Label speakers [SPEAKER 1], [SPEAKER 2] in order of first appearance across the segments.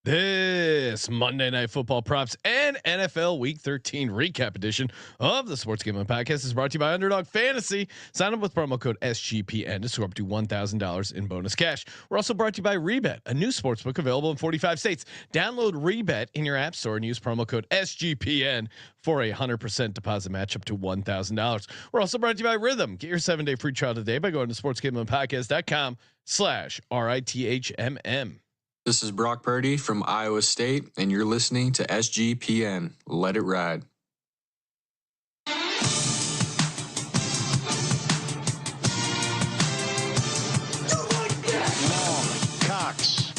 [SPEAKER 1] This Monday Night Football props and NFL Week 13 recap edition of the Sports Gambling Podcast is brought to you by Underdog Fantasy. Sign up with promo code SGPN to score up to $1,000 in bonus cash. We're also brought to you by Rebet, a new sportsbook available in 45 states. Download Rebet in your app store and use promo code SGPN for a 100% deposit match up to $1,000. We're also brought to you by Rhythm. Get your 7-day free trial today by going to sportsgamblingpodcast.com/RITHMM.
[SPEAKER 2] This is Brock Purdy from Iowa State, and you're listening to SGPN. Let it ride.
[SPEAKER 3] Long, Cox.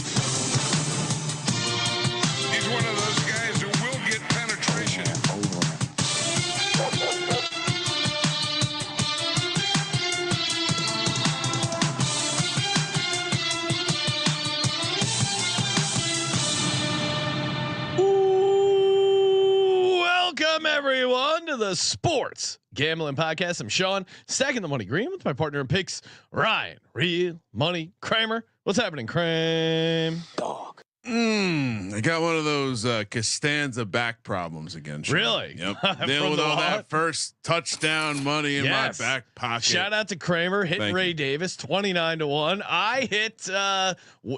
[SPEAKER 4] He's one of those guys who will get penetration.
[SPEAKER 1] Welcome everyone to the Sports Gambling Podcast. I'm Sean, stacking the money green with my partner in picks, Ryan, Real Money Kramer. What's happening, Kramer?
[SPEAKER 3] Dog.
[SPEAKER 5] I got one of those Costanza back problems again. Sean.
[SPEAKER 1] Really?
[SPEAKER 5] Yep. Dealing with all that first touchdown money in my back pocket.
[SPEAKER 1] Shout out to Kramer hitting Ray Davis 29-1. I hit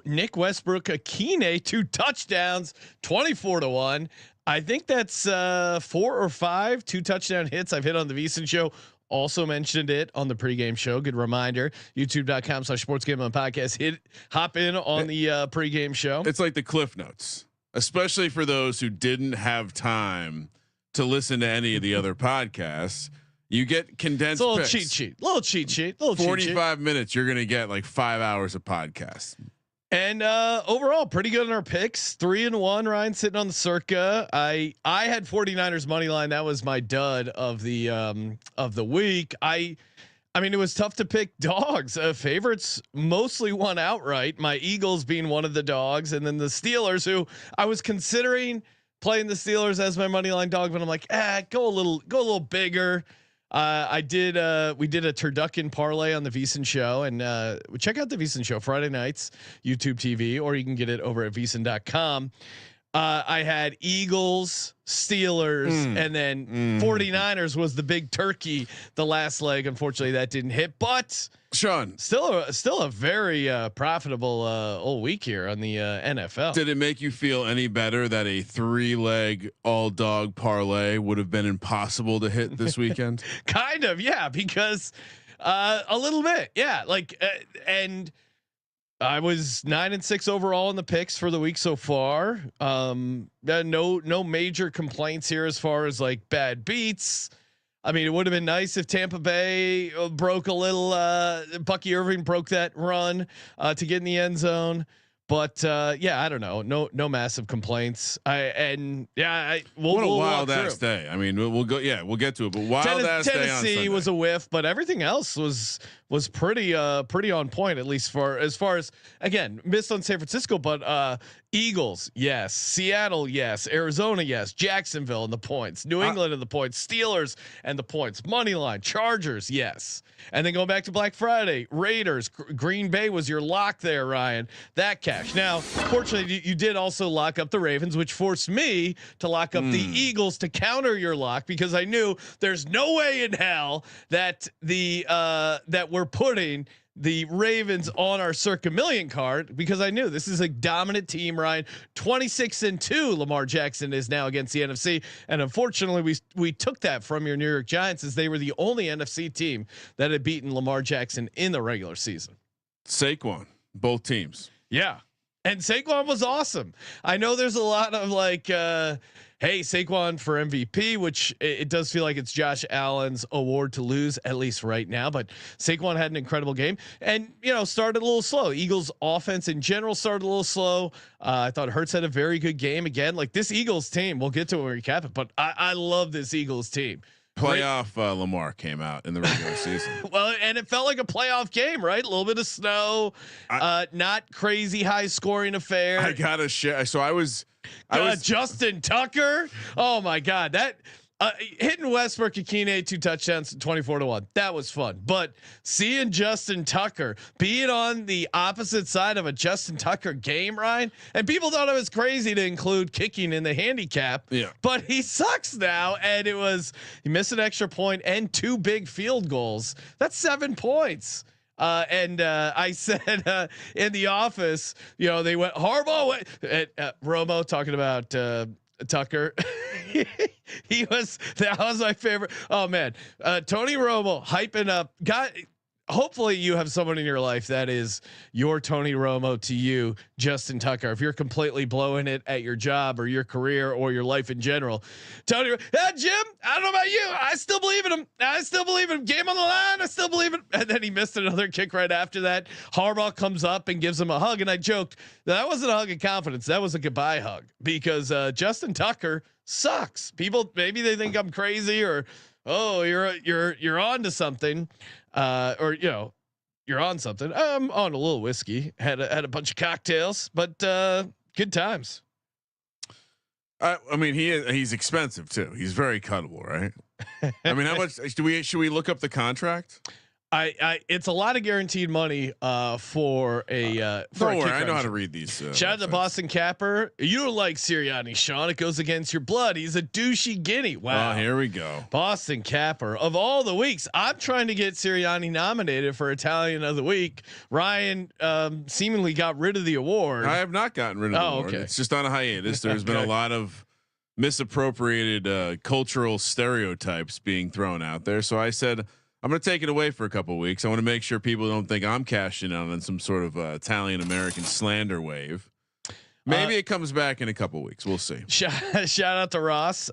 [SPEAKER 1] Nick Westbrook Akine 2 touchdowns 24-1. I think that's 4 or 5 2 touchdown hits I've hit on the VSIN show. Also mentioned it on the pregame show. Good reminder. YouTube.com/sportsgambling-podcast. Hop in on the pregame show.
[SPEAKER 5] It's like the Cliff Notes, especially for those who didn't have time to listen to any of the other podcasts. You get condensed.
[SPEAKER 1] It's a little
[SPEAKER 5] picks.
[SPEAKER 1] cheat sheet. Little cheat sheet.
[SPEAKER 5] 45 minutes. You're gonna get like 5 hours of podcast.
[SPEAKER 1] And overall, pretty good in our picks. 3-1. Ryan sitting on the circa. I had 49ers money line. That was my dud of the week. I mean, it was tough to pick dogs. Favorites mostly won outright. My Eagles being one of the dogs, and then the Steelers, who I was considering playing the Steelers as my money line dog, but I'm like, go a little bigger. We did a Turducken parlay on the VSIN show, and check out the VSIN show Friday nights, YouTube TV, or you can get it over at VSIN.com. I had Eagles, Steelers, and then 49ers was the big turkey. The last leg, unfortunately, that didn't hit, but
[SPEAKER 5] Sean,
[SPEAKER 1] still a very profitable old week here on the NFL.
[SPEAKER 5] Did it make you feel any better that a 3-leg all dog parlay would have been impossible to hit this weekend?
[SPEAKER 1] Kind of, yeah, because a little bit, yeah, and I was 9-6 overall in the picks for the week so far. No major complaints here as far as like bad beats. I mean, it would have been nice if Tampa Bay broke a little. Bucky Irving broke that run to get in the end zone. But yeah, I don't know. No massive complaints. What
[SPEAKER 5] a wild ass day. I mean, we'll go. Yeah, we'll get to it. But wild ass day on Sunday.
[SPEAKER 1] Tennessee was a whiff, but everything else was pretty on point, at least as far as, again, missed on San Francisco, but Eagles, yes. Seattle, yes. Arizona, yes. Jacksonville and the points. New England and the points. Steelers and the points. Money line. Chargers, yes. And then going back to Black Friday, Raiders. Green Bay was your lock there, Ryan. That cash. Now, fortunately, you did also lock up the Ravens, which forced me to lock up the Eagles to counter your lock, because I knew there's no way in hell that that we're putting the Ravens on our circa million card, because I knew this is a dominant team, Ryan. 26-2 Lamar Jackson is now against the NFC. And unfortunately we took that from your New York Giants, as they were the only NFC team that had beaten Lamar Jackson in the regular season.
[SPEAKER 5] Saquon, both teams.
[SPEAKER 1] Yeah. And Saquon was awesome. I know there's a lot of like, hey, Saquon for MVP, which it does feel like it's Josh Allen's award to lose, at least right now. But Saquon had an incredible game, and started a little slow. Eagles offense in general started a little slow. I thought Hurts had a very good game again. Like this Eagles team, we'll get to it when we recap it, but I love this Eagles team.
[SPEAKER 5] Playoff Lamar came out in the regular season.
[SPEAKER 1] Well, and it felt like a playoff game, right? A little bit of snow, not crazy high scoring affair.
[SPEAKER 5] I gotta share. So I was
[SPEAKER 1] Justin Tucker. Oh my God, Hitting Westbrook Akine 2 touchdowns, 24-1. That was fun. But seeing Justin Tucker being on the opposite side of a Justin Tucker game, Ryan, and people thought it was crazy to include kicking in the handicap.
[SPEAKER 5] Yeah.
[SPEAKER 1] But he sucks now, and he missed an extra point and 2 big field goals. That's 7 points. I said in the office, they went Harbaugh. Romo talking about Tucker. That was my favorite. Oh man, Tony Romo hyping up. Hopefully you have someone in your life that is your Tony Romo to you, Justin Tucker. If you're completely blowing it at your job or your career or your life in general, Tony, Jim, I don't know about you. I still believe in him. Game on the line. I still believe it. And then he missed another kick right after that. Harbaugh comes up and gives him a hug. And I joked that wasn't a hug of confidence. That was a goodbye hug because Justin Tucker sucks. People, maybe they think I'm crazy or, oh, you're on to something. Or you're on something. I'm on a little whiskey. Had a bunch of cocktails, but good times.
[SPEAKER 5] I mean, he's expensive too. He's very cuttable, right? I mean, how much should we look up the contract?
[SPEAKER 1] It's a lot of guaranteed money for a.
[SPEAKER 5] Don't worry, I know how to read these.
[SPEAKER 1] Shout out to Boston Capper. You don't like Sirianni, Sean. It goes against your blood. He's a douchey guinea. Wow.
[SPEAKER 5] Oh, here we go.
[SPEAKER 1] Boston Capper of all the weeks. I'm trying to get Sirianni nominated for Italian of the week. Ryan seemingly got rid of the award.
[SPEAKER 5] I have not gotten rid of the award.
[SPEAKER 1] Okay.
[SPEAKER 5] It's just on a hiatus. There's been a lot of misappropriated cultural stereotypes being thrown out there. So I said, I'm going to take it away for a couple of weeks. I want to make sure people don't think I'm cashing out on some sort of Italian American slander wave. Maybe it comes back in a couple of weeks. We'll see.
[SPEAKER 1] Shout out to Ross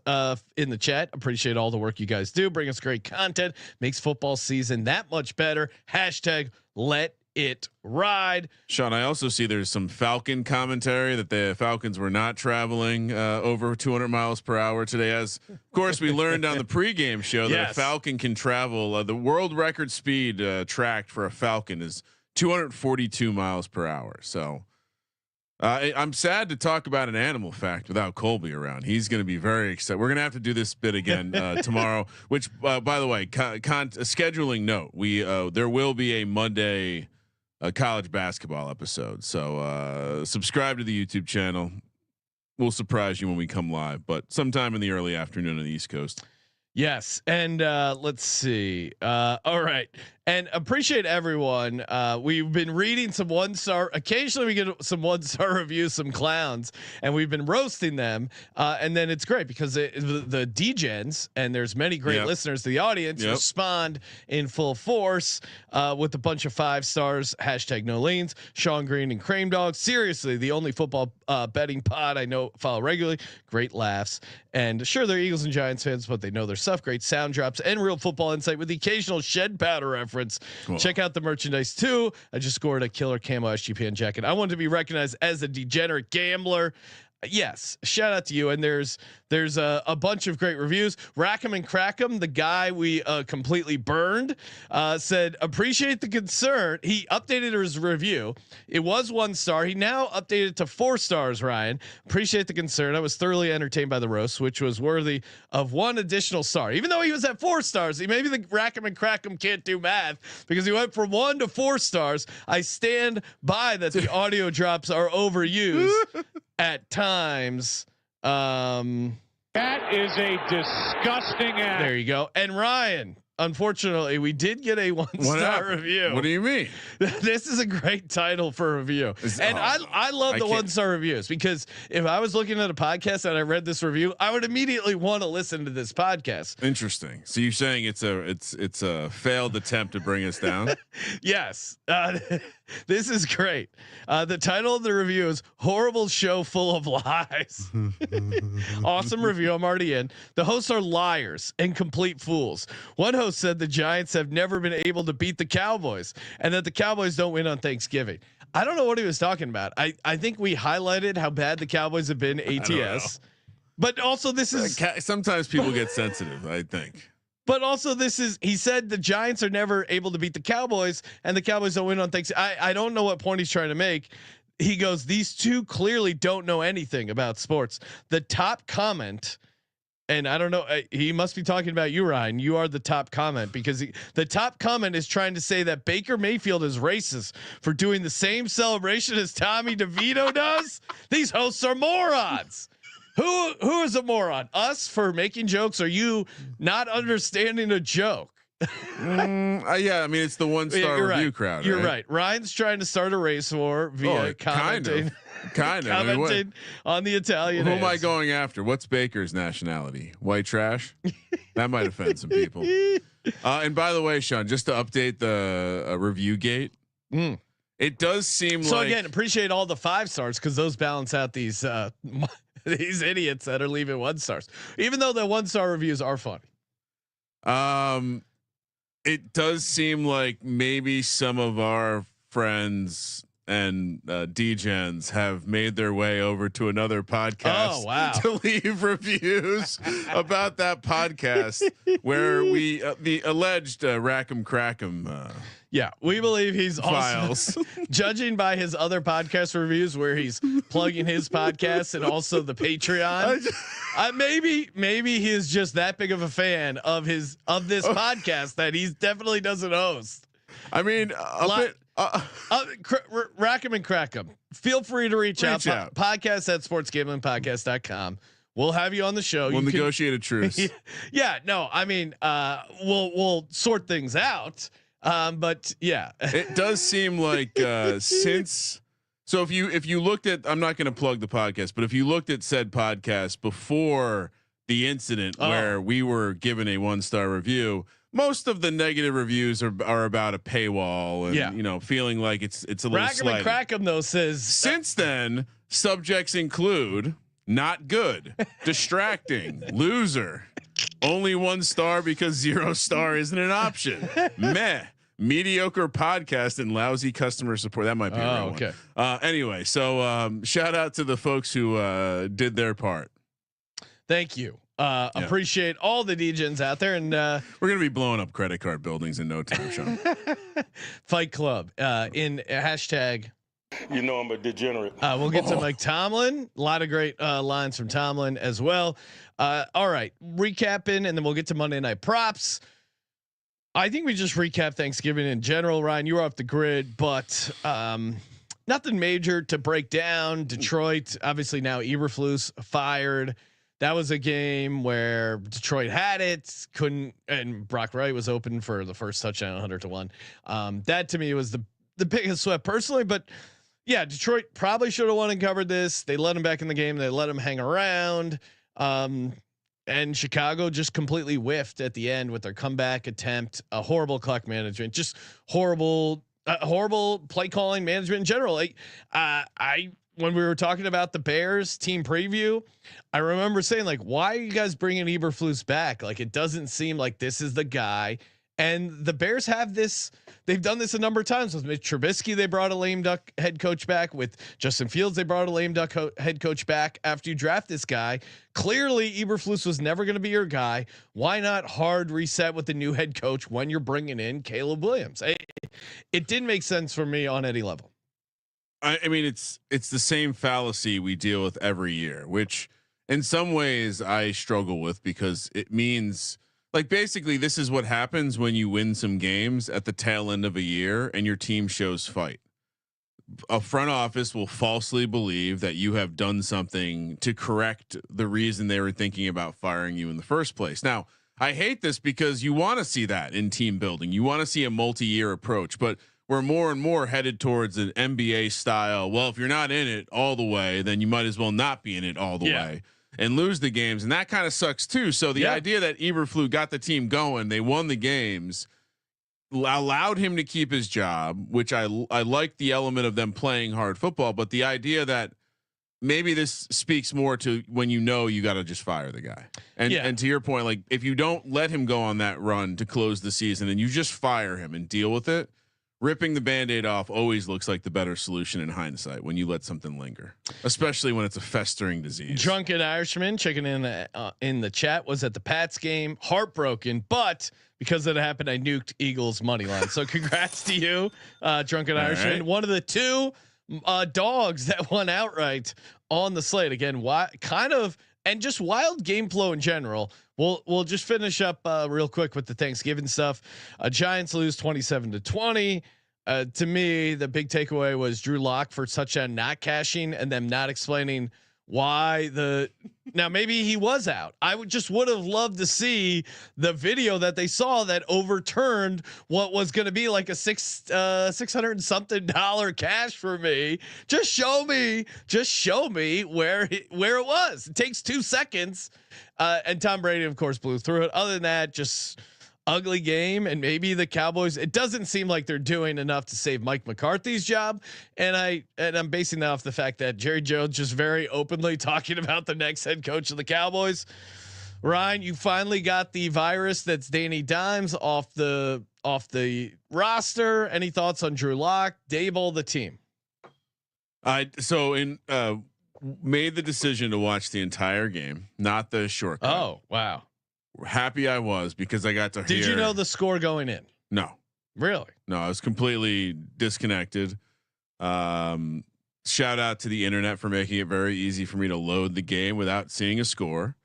[SPEAKER 1] in the chat. Appreciate all the work you guys do. Bring us great content. Makes football season that much better. #, let it ride.
[SPEAKER 5] Sean, I also see there's some Falcon commentary that the Falcons were not traveling over 200 miles per hour today. As of course we learned on the pregame show that a Falcon can travel. The world record speed tracked for a Falcon is 242 miles per hour. So I'm sad to talk about an animal fact without Colby around. He's going to be very excited. We're going to have to do this bit again tomorrow, which by the way, a scheduling note, there will be a Monday college basketball episode. So subscribe to the YouTube channel. We'll surprise you when we come live, but sometime in the early afternoon on the East Coast.
[SPEAKER 1] Yes. And let's see. All right. And appreciate everyone. We've been reading some 1-star. Occasionally we get some 1-star reviews, some clowns, and we've been roasting them. And then it's great because the degens, and there's many great listeners to the audience, respond in full force with a bunch of 5 stars. #no leans. Sean Green and Cream Dog. Seriously, the only football betting pod I know follow regularly. Great laughs. And sure, they're Eagles and Giants fans, but they know their stuff. Great sound drops and real football insight with the occasional shed powder reference. Cool. Check out the merchandise too. I just scored a killer camo SGPN jacket. I want to be recognized as a degenerate gambler. Yes, shout out to you. And there's a bunch of great reviews. Rackham and Crackham, the guy we completely burned, said appreciate the concern. He updated his review. It was 1 star. He now updated it to 4 stars. Ryan, appreciate the concern. I was thoroughly entertained by the roast, which was worthy of 1 additional star. Even though he was at 4 stars, maybe the Rackham and Crackham can't do math because he went from 1 to 4 stars. I stand by that the audio drops are overused at times.
[SPEAKER 3] That is a disgusting act.
[SPEAKER 1] There you go. And Ryan, unfortunately, we did get a 1-star review.
[SPEAKER 5] What do you mean?
[SPEAKER 1] This is a great title for a review. I love the 1-star reviews because if I was looking at a podcast and I read this review, I would immediately want to listen to this podcast.
[SPEAKER 5] Interesting. So you're saying it's a failed attempt to bring us down?
[SPEAKER 1] Yes. This is great. The title of the review is "Horrible Show Full of Lies." Awesome review. I'm already in. The hosts are liars and complete fools. One host said the Giants have never been able to beat the Cowboys and that the Cowboys don't win on Thanksgiving. I don't know what he was talking about. I think we highlighted how bad the Cowboys have been ATS, but also this is
[SPEAKER 5] sometimes people get sensitive, I think.
[SPEAKER 1] But also he said the Giants are never able to beat the Cowboys and the Cowboys don't win on Thanksgiving. I don't know what point he's trying to make. He goes, these two clearly don't know anything about sports. The top comment and I don't know, he must be talking about you, Ryan. You are the top comment because the top comment is trying to say that Baker Mayfield is racist for doing the same celebration as Tommy DeVito does. These hosts are morons. Who is a moron? Us for making jokes, or you not understanding a joke?
[SPEAKER 5] Yeah, I mean it's the 1-star review crowd.
[SPEAKER 1] You're right. Ryan's trying to start a race war via commenting.
[SPEAKER 5] Kind of.
[SPEAKER 1] Commented on the Italian.
[SPEAKER 5] Who am I going after? What's Baker's nationality? White trash? That might offend some people. And by the way, Sean, just to update the review gate, it does seem
[SPEAKER 1] so.
[SPEAKER 5] Like,
[SPEAKER 1] again, appreciate all the 5 stars because those balance out these these idiots that are leaving 1 stars. Even though the 1-star reviews are funny.
[SPEAKER 5] It does seem like maybe some of our friends and DGens have made their way over to another podcast to leave reviews about that podcast where we the alleged Rack'em Crack'em.
[SPEAKER 1] Yeah, we believe he's
[SPEAKER 5] files.
[SPEAKER 1] Also judging by his other podcast reviews where he's plugging his podcast and also the Patreon. Maybe he is just that big of a fan of this podcast that he definitely doesn't host.
[SPEAKER 5] I mean,
[SPEAKER 1] Rack 'em and crack 'em. Feel free to reach out. Podcast at sportsgamblingpodcast.com. We'll have you on the show.
[SPEAKER 5] We'll negotiate a truce.
[SPEAKER 1] Yeah, no, I mean, we'll sort things out. But yeah,
[SPEAKER 5] it does seem like since. So if you looked at, I'm not going to plug the podcast, but if you looked at said podcast before the incident where we were given a 1-star review, most of the negative reviews are about a paywall and feeling like it's a little
[SPEAKER 1] Rack 'em and crack 'em though says
[SPEAKER 5] since then subjects include not good, distracting, loser, only 1 star because 0 star isn't an option, meh, mediocre podcast and lousy customer support. That might be a real one. Anyway, so shout out to the folks who did their part.
[SPEAKER 1] Thank you. Appreciate all the DJs out there, and
[SPEAKER 5] we're gonna be blowing up credit card buildings in no time, Sean.
[SPEAKER 1] Fight Club in hashtag.
[SPEAKER 6] You know I'm a degenerate.
[SPEAKER 1] We'll get to Mike Tomlin. A lot of great lines from Tomlin as well. All right, recapping, and then we'll get to Monday Night Props. I think we just recap Thanksgiving in general. Ryan, you were off the grid, but nothing major to break down. Detroit, obviously now Eberflus fired. That was a game where Detroit had it, couldn't, and Brock Wright was open for the first touchdown, 100-1. That to me was the biggest sweat personally, but yeah, Detroit probably should have won and covered this. They let him back in the game. They let him hang around. And Chicago just completely whiffed at the end with their comeback attempt. A horrible clock management, just horrible play calling management in general. Like when we were talking about the Bears team preview, I remember saying like, why are you guys bringing Eberflus back? Like, it doesn't seem like this is the guy. And the Bears have this. They've done this a number of times with Mitch Trubisky. They brought a lame duck head coach back. With Justin Fields, they brought a lame duck head coach back after you draft this guy. Clearly, Eberflus was never going to be your guy. Why not hard reset with the new head coach when you're bringing in Caleb Williams? It didn't make sense for me on any level.
[SPEAKER 5] I mean, it's the same fallacy we deal with every year, which in some ways I struggle with because it means. Like basically this is what happens when you win some games at the tail end of a year and your team shows fight. A front office will falsely believe that you have done something to correct the reason they were thinking about firing you in the first place. Now, I hate this because you want to see that in team building. You want to see a multi-year approach, but we're more and more headed towards an NBA style. Well, if you're not in it all the way, then you might as well not be in it all the way. And lose the games, and that kind of sucks too. So the idea that Eberflus got the team going, they won the games, allowed him to keep his job, which I like the element of them playing hard football. But the idea that maybe this speaks more to when you got to just fire the guy. And to your point, like if you don't let him go on that run to close the season, and you just fire him and deal with it. Ripping the Band-Aid off always looks like the better solution in hindsight when you let something linger, especially when it's a festering disease.
[SPEAKER 1] Drunken Irishman checking in the chat was at the Pats game, heartbroken, but because it happened, I nuked Eagles money line. So congrats to you, Drunken Irishman. Right. One of the 2 dogs that won outright on the slate. Again, why kind of and just wild game flow in general. We'll just finish up real quick with the Thanksgiving stuff. Giants lose 27-20. To me, the big takeaway was Drew Lock for touchdown not cashing and them not explaining why now maybe he was out. I would have loved to see the video that they saw that overturned what was going to be like a $600 and something cash for me. Just show me where it was. It takes 2 seconds. And Tom Brady of course blew through it. Other than that, just ugly game. And maybe the Cowboys, it doesn't seem like they're doing enough to save Mike McCarthy's job. And I'm basing that off the fact that Jerry Jones just very openly talking about the next head coach of the Cowboys. Ryan, you finally got the virus that's Danny Dimes off the roster. Any thoughts on Drew Lock, Dable, the team?
[SPEAKER 5] Made the decision to watch the entire game, not the shortcut.
[SPEAKER 1] Oh, wow.
[SPEAKER 5] Happy I was because I got to hear.
[SPEAKER 1] Did you know the score going in?
[SPEAKER 5] No.
[SPEAKER 1] Really?
[SPEAKER 5] No, I was completely disconnected. Shout out to the internet for making it very easy for me to load the game without seeing a score,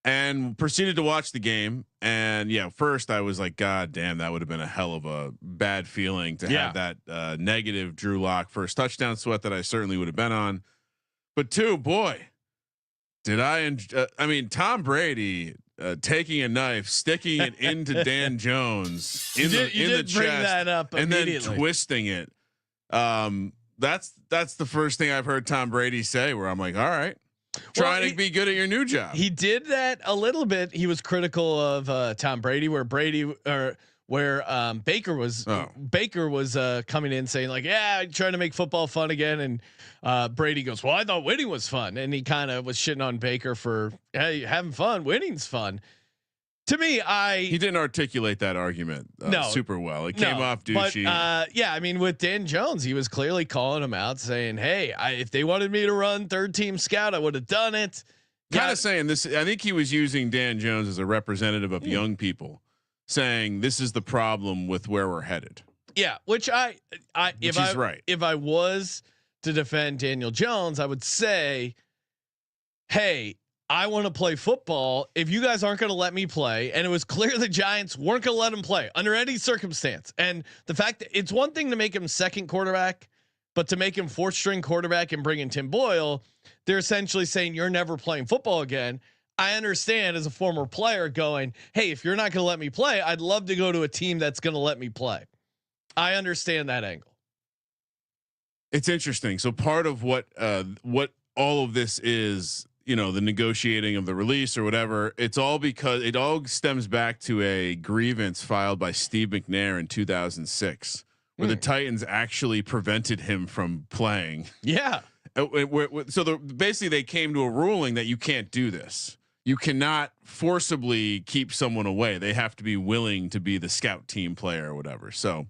[SPEAKER 5] and proceeded to watch the game. And yeah, first I was like, God damn, that would have been a hell of a bad feeling to have that negative Drew Lock first touchdown sweat that I certainly would have been on. But two, boy, did I mean, Tom Brady taking a knife, sticking it into Dan Jones in the chest,
[SPEAKER 1] that up
[SPEAKER 5] and then twisting it. That's the first thing I've heard Tom Brady say, where I'm like, all right, trying to be good at your new job.
[SPEAKER 1] He did that a little bit. He was critical of Tom Brady, where Baker was coming in saying like, yeah, trying to make football fun again. And Brady goes, well, I thought winning was fun. And he kind of was shitting on Baker for, hey, having fun. Winning's fun. To me, he
[SPEAKER 5] didn't articulate that argument super well. It came off douchey.
[SPEAKER 1] But, yeah, I mean, with Dan Jones, he was clearly calling him out, saying, hey, if they wanted me to run third team scout, I would have done it.
[SPEAKER 5] Kind of saying this. I think he was using Dan Jones as a representative of young people, saying this is the problem with where we're headed.
[SPEAKER 1] Yeah, which if I was to defend Daniel Jones, I would say, hey, I want to play football. If you guys aren't going to let me play, and it was clear the Giants weren't going to let him play under any circumstance, and the fact that it's one thing to make him second quarterback, but to make him fourth string quarterback and bring in Tim Boyle, they're essentially saying you're never playing football again. I understand as a former player going, hey, if you're not going to let me play, I'd love to go to a team that's going to let me play. I understand that angle.
[SPEAKER 5] It's interesting. So part of what all of this is, the negotiating of the release or whatever, it's all because it all stems back to a grievance filed by Steve McNair in 2006, where the Titans actually prevented him from playing.
[SPEAKER 1] Yeah.
[SPEAKER 5] So basically they came to a ruling that you can't do this. You cannot forcibly keep someone away. They have to be willing to be the scout team player or whatever. So,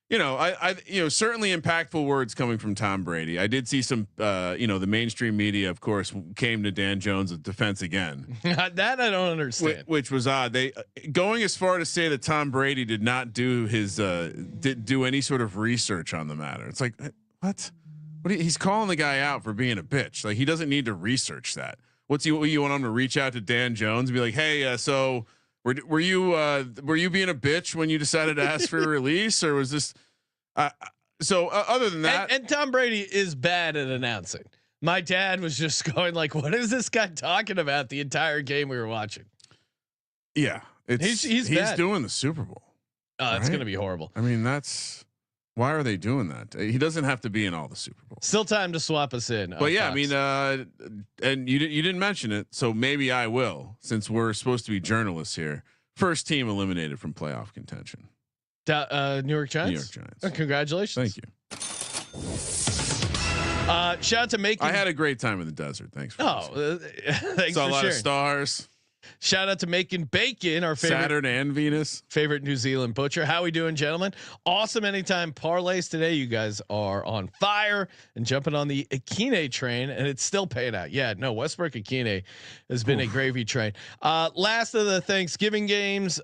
[SPEAKER 5] I certainly impactful words coming from Tom Brady. I did see some, the mainstream media, of course, came to Dan Jones' defense again.
[SPEAKER 1] That I don't understand.
[SPEAKER 5] Which was odd. They going as far to say that Tom Brady did not do do any sort of research on the matter. It's like, what? He's calling the guy out for being a bitch. Like, he doesn't need to research that. You want him to reach out to Dan Jones and be like, hey, so were you being a bitch when you decided to ask for a release, or was this? Other than that,
[SPEAKER 1] and Tom Brady is bad at announcing. My dad was just going like, "What is this guy talking about?" The entire game we were watching.
[SPEAKER 5] Yeah, he's doing the Super Bowl.
[SPEAKER 1] Oh, it's gonna be horrible.
[SPEAKER 5] I mean, why are they doing that? He doesn't have to be in all the Super Bowls.
[SPEAKER 1] Still time to swap us in.
[SPEAKER 5] But yeah, Fox. I mean, and you didn't mention it, so maybe I will, since we're supposed to be journalists here. First team eliminated from playoff contention.
[SPEAKER 1] New York Giants.
[SPEAKER 5] New York Giants.
[SPEAKER 1] Congratulations.
[SPEAKER 5] Thank you.
[SPEAKER 1] Shout out to Macon.
[SPEAKER 5] I had a great time in the desert. Thanks.
[SPEAKER 1] Thanks
[SPEAKER 5] Saw
[SPEAKER 1] for
[SPEAKER 5] a lot
[SPEAKER 1] sharing.
[SPEAKER 5] of stars.
[SPEAKER 1] Shout out to Macon Bacon, our favorite
[SPEAKER 5] Saturn and Venus,
[SPEAKER 1] favorite New Zealand butcher. How we doing, gentlemen? Awesome anytime parlays today. You guys are on fire and jumping on the Akine train, and it's still paying out. Yeah, no, Westbrook Akine has been a gravy train. Last of the Thanksgiving games,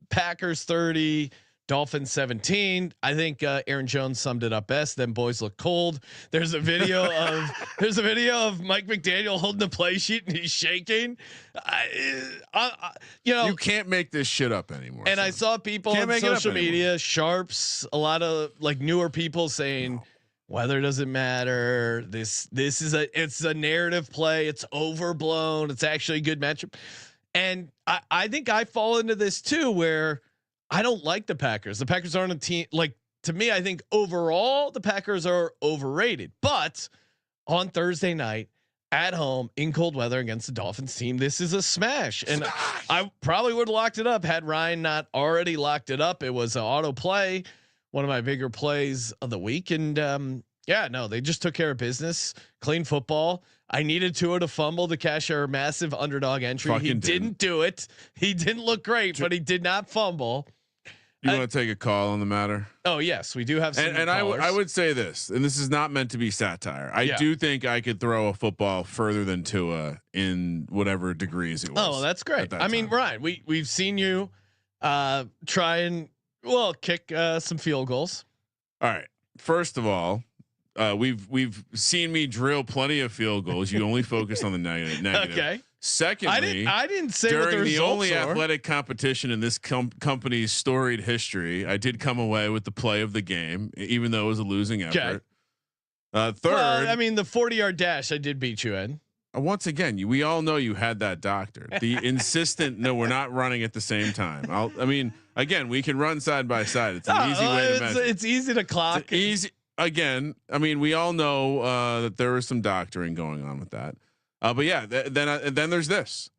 [SPEAKER 1] Packers 30, Dolphins 17. I think Aaron Jones summed it up best. Them boys look cold. There's a video of Mike McDaniel holding the play sheet and he's shaking.
[SPEAKER 5] You can't make this shit up anymore.
[SPEAKER 1] And I saw people on social media, sharps, a lot of like newer people saying weather doesn't matter. This is it's a narrative play. It's overblown. It's actually a good matchup. And I think I fall into this too, where I don't like the Packers. The Packers aren't a team. Like, to me, I think overall the Packers are overrated. But on Thursday night at home in cold weather against the Dolphins team, this is a smash. And I probably would have locked it up had Ryan not already locked it up. It was an auto play, one of my bigger plays of the week. And they just took care of business. Clean football. I needed Tua to fumble to cash our massive underdog entry. He didn't do it. He didn't look great, but he did not fumble.
[SPEAKER 5] You want to take a call on the matter?
[SPEAKER 1] Oh yes, we do have some.
[SPEAKER 5] And I would say this, and this is not meant to be satire. I do think I could throw a football further than Tua in whatever degrees it was.
[SPEAKER 1] Oh, that's great. I mean, Ryan, we've seen you try and kick some field goals.
[SPEAKER 5] All right. First of all, we've seen me drill plenty of field goals. You only focus on the negative.
[SPEAKER 1] Okay.
[SPEAKER 5] Secondly,
[SPEAKER 1] I didn't say
[SPEAKER 5] during
[SPEAKER 1] what the
[SPEAKER 5] only
[SPEAKER 1] are.
[SPEAKER 5] athletic competition in this company's storied history, I did come away with the play of the game, even though it was a losing effort. Third,
[SPEAKER 1] I mean, the 40-yard dash, I did beat you in.
[SPEAKER 5] Once again, we all know you had that doctor. The insistent, no, we're not running at the same time. Again, we can run side by side. It's an easy way to measure.
[SPEAKER 1] It's easy to clock.
[SPEAKER 5] It's easy. Again, I mean, we all know that there was some doctoring going on with that. But yeah, then there's this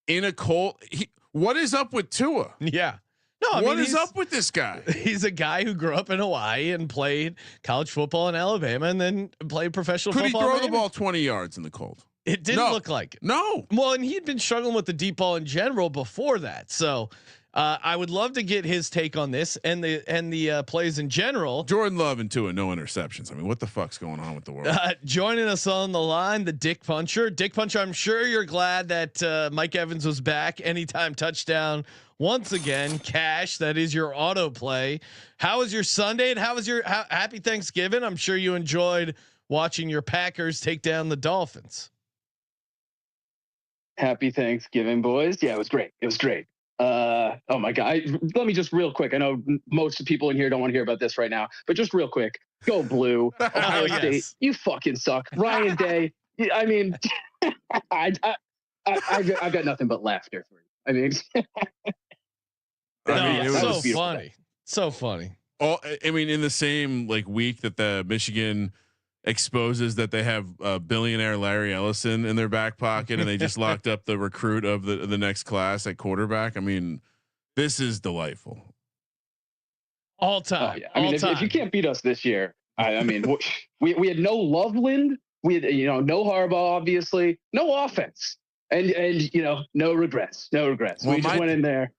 [SPEAKER 5] in a cold. What is up with Tua?
[SPEAKER 1] Yeah. No,
[SPEAKER 5] what is up with this guy?
[SPEAKER 1] He's a guy who grew up in Hawaii and played college football in Alabama and then played professional football.
[SPEAKER 5] Could he throw the ball 20 yards in the cold?
[SPEAKER 1] It didn't look like it.
[SPEAKER 5] No.
[SPEAKER 1] Well, and he'd been struggling with the deep ball in general before that. So I would love to get his take on this and the plays in general.
[SPEAKER 5] Jordan Love and Tua, no interceptions. I mean, what the fuck's going on with the world?
[SPEAKER 1] Joining us on the line, the Dick Puncher. Dick Puncher, I'm sure you're glad that Mike Evans was back. Anytime touchdown once again. Cash, that is your auto play. How was your Sunday and how was your happy Thanksgiving? I'm sure you enjoyed watching your Packers take down the Dolphins.
[SPEAKER 7] Happy Thanksgiving, boys. Yeah, it was great. It was great. Oh my God. Let me just real quick. I know most of the people in here don't want to hear about this right now, but just real quick, go blue. Ohio State, you fucking suck. Ryan Day. I mean, I've got nothing but laughter for you. I mean,
[SPEAKER 5] it was
[SPEAKER 1] so funny. So funny.
[SPEAKER 5] I mean, in the same week that the Michigan exposes that they have billionaire Larry Ellison in their back pocket and they just locked up the recruit of the next class at quarterback. I mean, this is delightful.
[SPEAKER 1] All time.
[SPEAKER 7] Oh, yeah. I mean, if you can't beat us this year, I mean, we had no Loveland. We had, no Harbaugh, obviously, no offense, and no regrets. Well, we just went in there.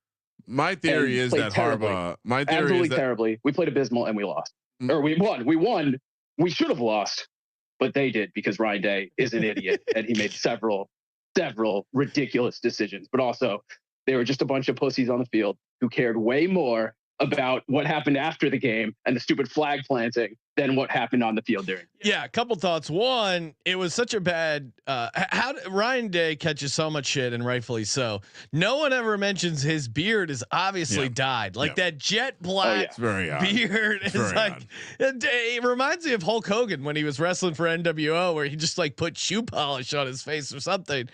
[SPEAKER 5] My theory is that terribly. Harbaugh. My theory
[SPEAKER 7] absolutely
[SPEAKER 5] is that
[SPEAKER 7] terribly. We played abysmal and we lost, or we won. We won. We should have lost, but they did because Ryan Day is an idiot and he made several ridiculous decisions. But also, they were just a bunch of pussies on the field who cared way more about what happened after the game and the stupid flag planting than what happened on the field during.
[SPEAKER 1] Yeah, a couple thoughts. One, it was such a bad. How Ryan Day catches so much shit, and rightfully so. No one ever mentions his beard is obviously dyed. That jet black beard is it reminds me of Hulk Hogan when he was wrestling for NWO, where he just put shoe polish on his face or something.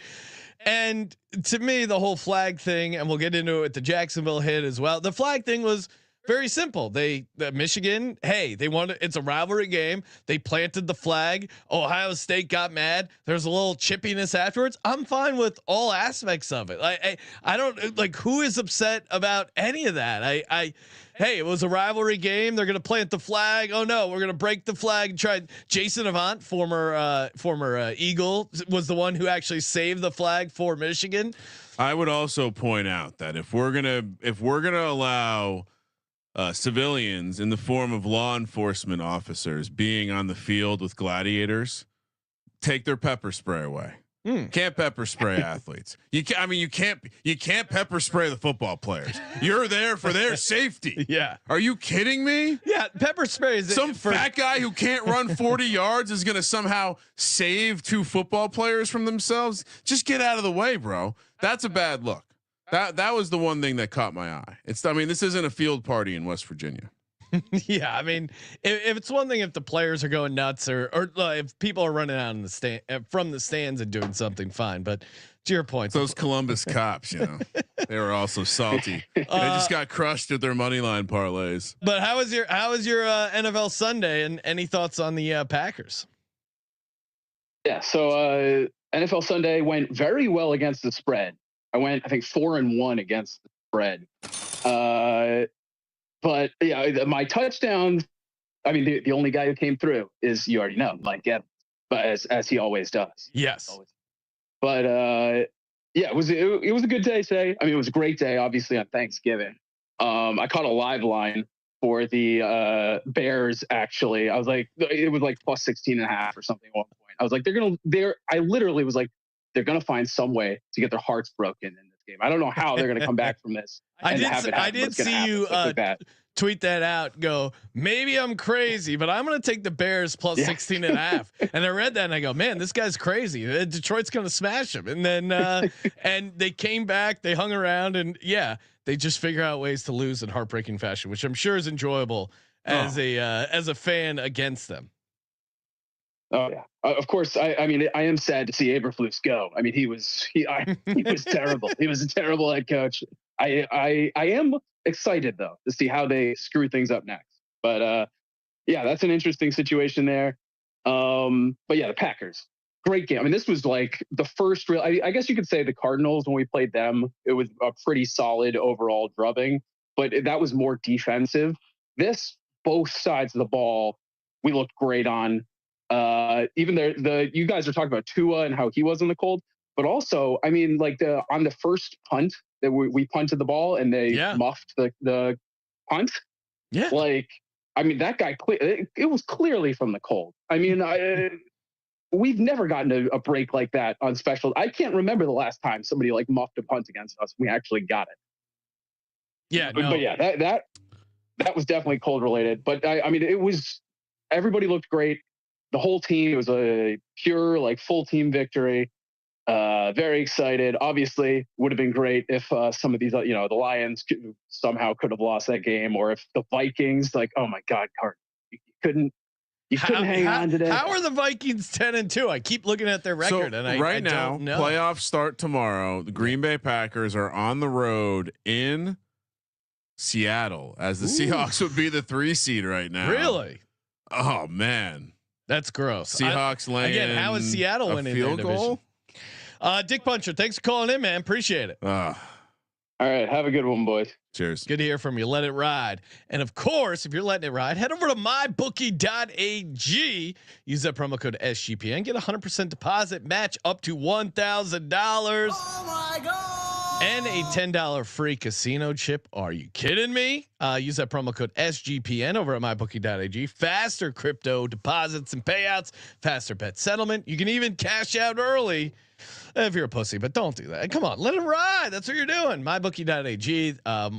[SPEAKER 1] And to me, the whole flag thing, and we'll get into it with the Jacksonville hit as well. The flag thing was very simple. Michigan, they wanted, it's a rivalry game. They planted the flag. Ohio State got mad. There's a little chippiness afterwards. I'm fine with all aspects of it. I don't who is upset about any of that. Hey, it was a rivalry game. They're going to plant the flag. Oh no, we're going to break the flag and try. Jason Avant, former Eagle, was the one who actually saved the flag for Michigan.
[SPEAKER 5] I would also point out that if we're gonna allow civilians in the form of law enforcement officers being on the field with gladiators, take their pepper spray away. Can't pepper spray athletes. You can't pepper spray the football players. You're there for their safety.
[SPEAKER 1] Yeah.
[SPEAKER 5] Are you kidding me?
[SPEAKER 1] Yeah. Pepper spray is
[SPEAKER 5] Some fat guy who can't run 40 yards is going to somehow save 2 football players from themselves. Just get out of the way, bro. That's a bad look. That was the one thing that caught my eye. This isn't a field party in West Virginia.
[SPEAKER 1] Yeah, I mean, if it's one thing if the players are going nuts or if people are running out in the stand from the stands and doing something, fine. But to your point,
[SPEAKER 5] those Columbus cops, they were also salty. They just got crushed at their money line parlays.
[SPEAKER 1] But how was your NFL Sunday, and any thoughts on the Packers?
[SPEAKER 7] Yeah, so NFL Sunday went very well against the spread. I went, I think, 4-1 against the spread. But yeah, my touchdowns. I mean, the only guy who came through is, you already know, Mike Evans, but as he always does.
[SPEAKER 1] Yes.
[SPEAKER 7] But yeah, it was a good day today. I mean, it was a great day, obviously, on Thanksgiving. I caught a live line for the Bears. Actually, I was like, it was like plus 16.5 or something at one point. I was like, I literally was like, they're gonna find some way to get their hearts broken in this game. I don't know how they're gonna come back from this.
[SPEAKER 1] I did see you tweet that out. Go, maybe I'm crazy, but I'm gonna take the Bears plus 16.5. And I read that and I go, man, this guy's crazy. Detroit's gonna smash him. And then and they came back, they hung around, and yeah, they just figure out ways to lose in heartbreaking fashion, which I'm sure is enjoyable as a fan against them.
[SPEAKER 7] Oh yeah, of course. I mean, I am sad to see Eberflus go. I mean, he was terrible. He was a terrible head coach. I am excited though to see how they screw things up next. But yeah, that's an interesting situation there. But yeah, the Packers, great game. I mean, this was like the first real. I guess you could say the Cardinals when we played them, it was a pretty solid overall drubbing, but that was more defensive. This, both sides of the ball, we looked great on. Even you guys are talking about Tua and how he was in the cold, but also, I mean, like on the first punt that we punted the ball and they muffed the punt. Yeah. Like, I mean, that guy, it was clearly from the cold. I mean, we've never gotten a break like that on special. I can't remember the last time somebody like muffed a punt against us. We actually got it.
[SPEAKER 1] Yeah.
[SPEAKER 7] But yeah, that was definitely cold related, but I mean, everybody looked great. The whole team, it was a pure, like, full team victory. Very excited. Obviously, would have been great if some of these, the Lions somehow could have lost that game, or if the Vikings, like, oh my God, Cart, you couldn't hang on today.
[SPEAKER 1] How are the Vikings 10-2? I keep looking at their record, and I
[SPEAKER 5] now,
[SPEAKER 1] don't know.
[SPEAKER 5] Playoffs start tomorrow. The Green Bay Packers are on the road in Seattle, as the Seahawks would be the 3 seed right now.
[SPEAKER 1] Really?
[SPEAKER 5] Oh man.
[SPEAKER 1] That's gross.
[SPEAKER 5] Seahawks laying
[SPEAKER 1] again. How is Seattle winning
[SPEAKER 5] field
[SPEAKER 1] their
[SPEAKER 5] goal?
[SPEAKER 1] Division? Dick Puncher, thanks for calling in, man. Appreciate it.
[SPEAKER 7] All right, have a good one, boys.
[SPEAKER 5] Cheers.
[SPEAKER 1] Good to hear from you. Let it ride. And of course, if you're letting it ride, head over to mybookie.ag. Use that promo code SGPN. Get 100% deposit match up to $1,000. Oh my God. And a $10 free casino chip. Are you kidding me? Use that promo code SGPN over at mybookie.ag. Faster crypto deposits and payouts, faster bet settlement. You can even cash out early if you're a pussy, but don't do that. Come on, let it ride. That's what you're doing. Mybookie.ag.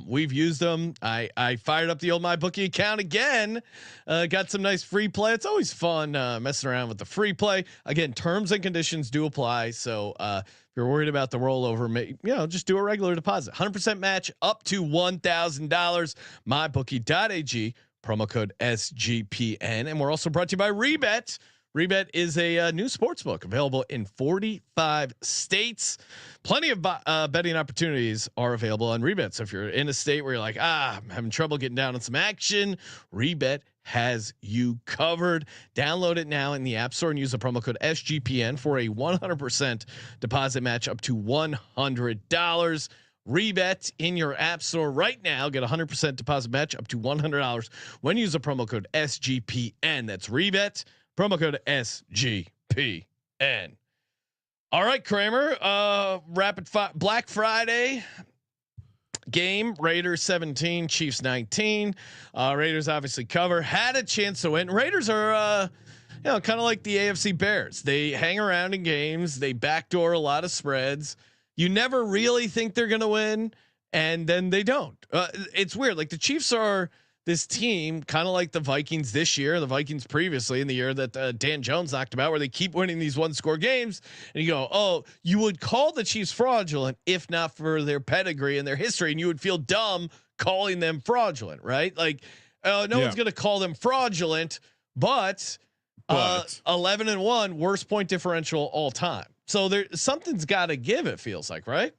[SPEAKER 1] We've used them. I fired up the old MyBookie account again. Got some nice free play. It's always fun messing around with the free play. Again, terms and conditions do apply. So if you're worried about the rollover, just do a regular deposit. 100% match up to $1,000. MyBookie.ag. Promo code SGPN. And we're also brought to you by Rebet. Rebet is a new sports book available in 45 states. Plenty of betting opportunities are available on Rebet. So if you're in a state where you're like, I'm having trouble getting down on some action, Rebet has you covered. Download it now in the App Store and use the promo code SGPN for a 100% deposit match up to $100. Rebet in your App Store right now. Get 100% deposit match up to $100 when you use the promo code SGPN. That's Rebet. Promo code SGPN. All right, Kramer. Black Friday game. Raiders 17, Chiefs 19. Raiders obviously cover. Had a chance to win. Raiders are, kind of like the AFC Bears. They hang around in games. They backdoor a lot of spreads. You never really think they're going to win, and then they don't. It's weird. Like the Chiefs are this team, kind of like the Vikings this year, the Vikings previously in the year that Dan Jones knocked about, where they keep winning these 1-score games, and you go, oh, you would call the Chiefs fraudulent if not for their pedigree and their history, and you would feel dumb calling them fraudulent, right? Like, no one's going to call them fraudulent, but 11-1, worst point differential all time. So there, something's got to give. It feels like, right?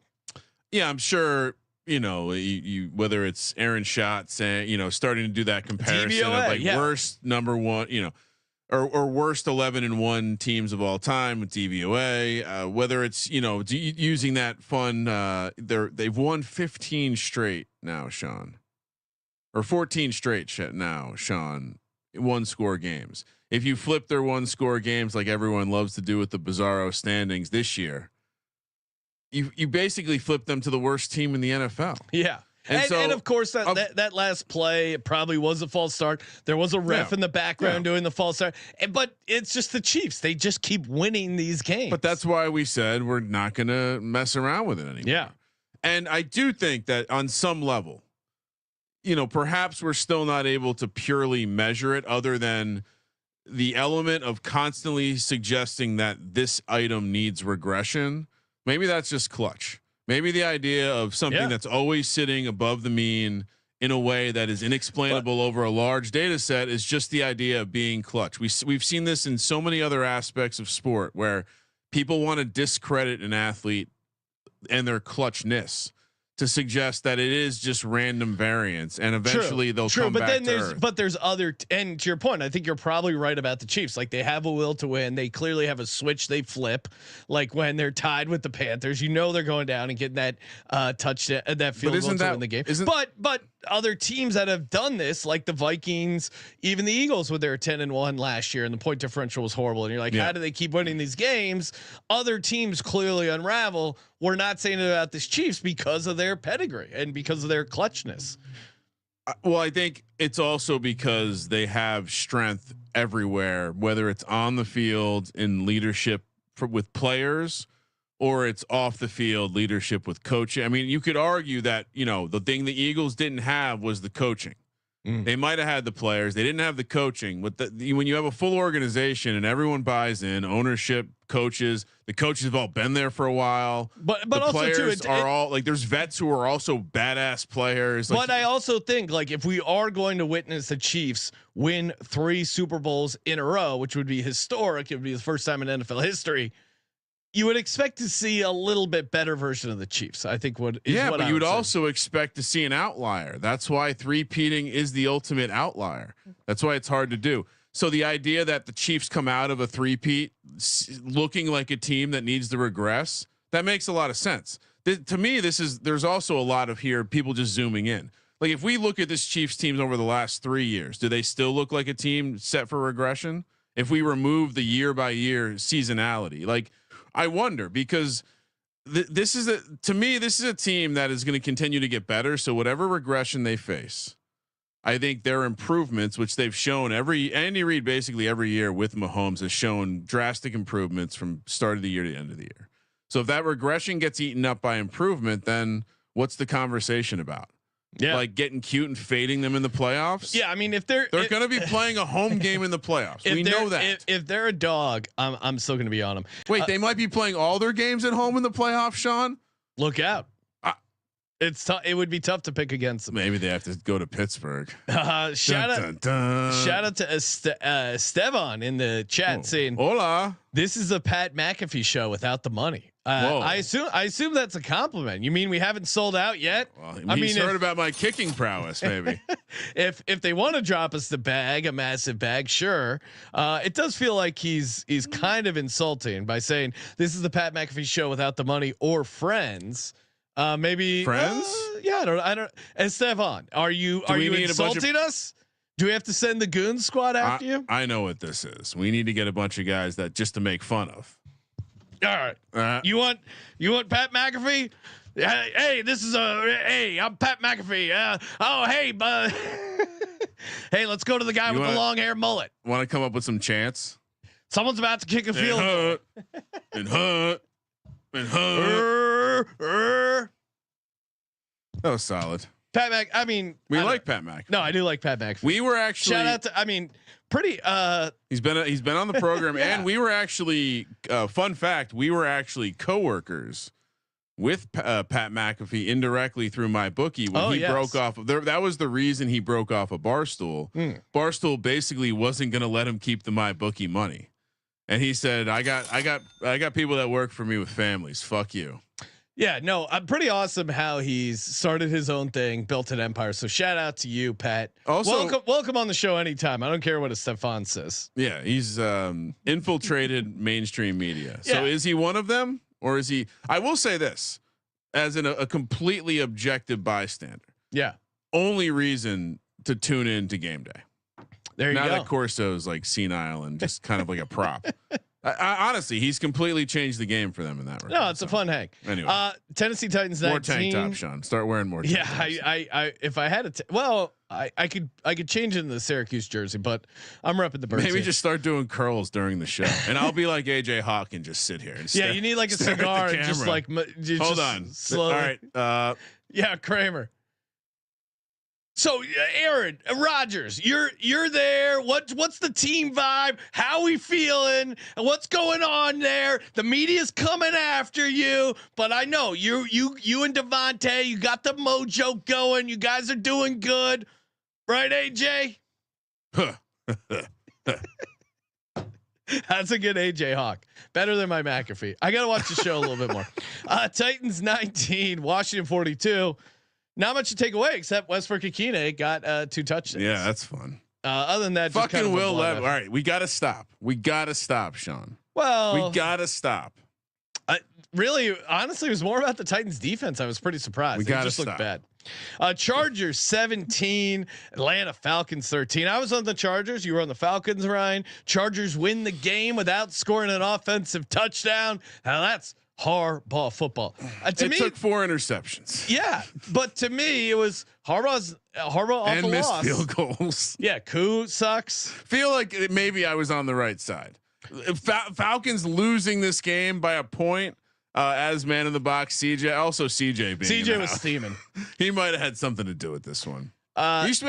[SPEAKER 5] Yeah, I'm sure. You whether it's Aaron Schatz saying, starting to do that comparison
[SPEAKER 1] DVOA,
[SPEAKER 5] of like worst number one, or worst 11-1 teams of all time with DVOA. Whether it's using that fun, they've won 15 straight now, Sean, or 14 straight now, Sean. 1-score games. If you flip their 1-score games like everyone loves to do with the Bizarro standings this year, you basically flip them to the worst team in the NFL.
[SPEAKER 1] Yeah. And of course that last play, it probably was a false start. There was a ref in the background doing the false start, but it's just the Chiefs. They just keep winning these games.
[SPEAKER 5] But that's why we said we're not going to mess around with it anymore.
[SPEAKER 1] Yeah.
[SPEAKER 5] And I do think that on some level, perhaps we're still not able to purely measure it other than the element of constantly suggesting that this item needs regression. Maybe that's just clutch. Maybe the idea of something that's always sitting above the mean in a way that is inexplainable over a large data set is just the idea of being clutch. We've seen this in so many other aspects of sport where people want to discredit an athlete and their clutchness to suggest that it is just random variance, and eventually they'll come
[SPEAKER 1] but
[SPEAKER 5] back
[SPEAKER 1] then
[SPEAKER 5] to earth.
[SPEAKER 1] there's other, and to your point, I think you're probably right about the Chiefs. Like they have a will to win. They clearly have a switch they flip. Like when they're tied with the Panthers, they're going down and getting that touchdown, that field goal to win the game. But other teams that have done this, like the Vikings, even the Eagles with their 10-1 last year, and the point differential was horrible. And you're like, how do they keep winning these games? Other teams clearly unravel. We're not saying it about this Chiefs because of their pedigree and because of their clutchness.
[SPEAKER 5] Well, I think it's also because they have strength everywhere, whether it's on the field in leadership with players, or it's off the field leadership with coaching. I mean, you could argue that, the thing the Eagles didn't have was the coaching. They might've had the players. They didn't have the coaching. When you have a full organization and everyone buys in, ownership, coaches, the coaches have all been there for a while, but the also players too, are all like, there's vets who are also badass players.
[SPEAKER 1] But I also think like if we are going to witness the Chiefs win 3 Super Bowls in a row, which would be historic, it would be the first time in NFL history, you would expect to see a little bit better version of the Chiefs. I think but you would
[SPEAKER 5] also expect to see an outlier. That's why three-peating is the ultimate outlier. That's why it's hard to do. So the idea that the Chiefs come out of a three-peat looking like a team that needs to regress, that makes a lot of sense. To me, there's also a lot of people just zooming in. Like if we look at this Chiefs teams over the last 3 years, do they still look like a team set for regression? If we remove the year by year seasonality, like I wonder, because this is a team that is going to continue to get better. So whatever regression they face, I think their improvements, which they've shown Andy Reid basically every year with Mahomes has shown drastic improvements from start of the year to end of the year. So if that regression gets eaten up by improvement, then what's the conversation about? Yeah, like getting cute and fading them in the playoffs.
[SPEAKER 1] Yeah, I mean, if they're
[SPEAKER 5] going to be playing a home game in the playoffs, we know that.
[SPEAKER 1] If they're a dog, I'm still going to be on them.
[SPEAKER 5] Wait, they might be playing all their games at home in the playoffs, Sean.
[SPEAKER 1] Look out! It's tough. It would be tough to pick against them.
[SPEAKER 5] Maybe they have to go to Pittsburgh.
[SPEAKER 1] Shout out to Esteban in the chat saying,
[SPEAKER 5] "Hola,
[SPEAKER 1] this is a Pat McAfee show without the money." I assume that's a compliment. You mean we haven't sold out yet?
[SPEAKER 5] Well, he's heard about my kicking prowess, maybe.
[SPEAKER 1] if they want to drop us a massive bag, sure. It does feel like he's kind of insulting by saying this is the Pat McAfee show without the money or friends. Maybe
[SPEAKER 5] friends.
[SPEAKER 1] Yeah, I don't. Esteban, are you insulting us? Do we have to send the goon squad after you?
[SPEAKER 5] I know what this is. We need to get a bunch of guys that just to make fun of.
[SPEAKER 1] All right. You want Pat McAfee? Hey, I'm Pat McAfee. Hey, hey, let's go to the guy with the long hair mullet.
[SPEAKER 5] Want to come up with some chants?
[SPEAKER 1] Someone's about to kick a field goal.
[SPEAKER 5] And Hunt. That was solid.
[SPEAKER 1] Pat Mac. I mean,
[SPEAKER 5] we like Pat Mac.
[SPEAKER 1] No, I do like Pat Mac.
[SPEAKER 5] We were actually
[SPEAKER 1] shout out to. I mean, pretty.
[SPEAKER 5] He's been on the program, yeah. And we were actually. Fun fact: we were actually coworkers with Pat McAfee indirectly through my bookie when he broke off. That was the reason he broke off of Barstool. Barstool basically wasn't going to let him keep the my bookie money, and he said, "I got people that work for me with families. Fuck you."
[SPEAKER 1] Yeah, no, I'm pretty awesome how he's started his own thing, built an empire. So shout out to you, Pat. Also, welcome on the show anytime. I don't care what a Stefan says.
[SPEAKER 5] Yeah, he's infiltrated mainstream media. So is he one of them, or is he? I will say this, as a completely objective bystander.
[SPEAKER 1] Yeah.
[SPEAKER 5] Only reason to tune in to game day.
[SPEAKER 1] There you go.
[SPEAKER 5] Now that Corso's like senile and just kind of like a prop. I honestly, he's completely changed the game for them in that regard.
[SPEAKER 1] No, it's a fun hang.
[SPEAKER 5] Anyway,
[SPEAKER 1] Tennessee Titans 19.
[SPEAKER 5] More tank top, Sean. Start wearing more. Tank tops.
[SPEAKER 1] I if I had I could change it in the Syracuse jersey, but I'm repping the birds.
[SPEAKER 5] Maybe just start doing curls during the show, and I'll be like AJ Hawk and just sit here. And
[SPEAKER 1] you need like a cigar and just like
[SPEAKER 5] hold on.
[SPEAKER 1] Slowly.
[SPEAKER 5] All right.
[SPEAKER 1] Yeah, Kramer. So Aaron Rodgers, you're there. What's the team vibe? How we feeling? What's going on there? The media's coming after you, but I know you and Devontae, you got the mojo going. You guys are doing good, right, AJ? That's a good AJ Hawk. Better than my McAfee. I gotta watch the show a little bit more. Titans 19, Washington 42. Not much to take away except Westbrook Akine got 2 touchdowns.
[SPEAKER 5] Yeah, that's fun.
[SPEAKER 1] Other than that,
[SPEAKER 5] fucking kind of Will Levis. All right, we gotta stop, Sean.
[SPEAKER 1] Well,
[SPEAKER 5] we gotta stop.
[SPEAKER 1] Really, honestly, it was more about the Titans defense. I was pretty surprised.
[SPEAKER 5] We gotta
[SPEAKER 1] just looked bad. Chargers 17, Atlanta Falcons 13. I was on the Chargers. You were on the Falcons, Ryan. Chargers win the game without scoring an offensive touchdown. Now that's Harbaugh football. To me,
[SPEAKER 5] took 4 interceptions.
[SPEAKER 1] Yeah, but to me, it was Harbaugh off
[SPEAKER 5] and
[SPEAKER 1] a
[SPEAKER 5] missed
[SPEAKER 1] loss.
[SPEAKER 5] Field goals.
[SPEAKER 1] Yeah, Koo sucks.
[SPEAKER 5] Feel like maybe I was on the right side. Falcons losing this game by a point as man in the box. CJ being
[SPEAKER 1] was steaming.
[SPEAKER 5] He might have had something to do with this one. His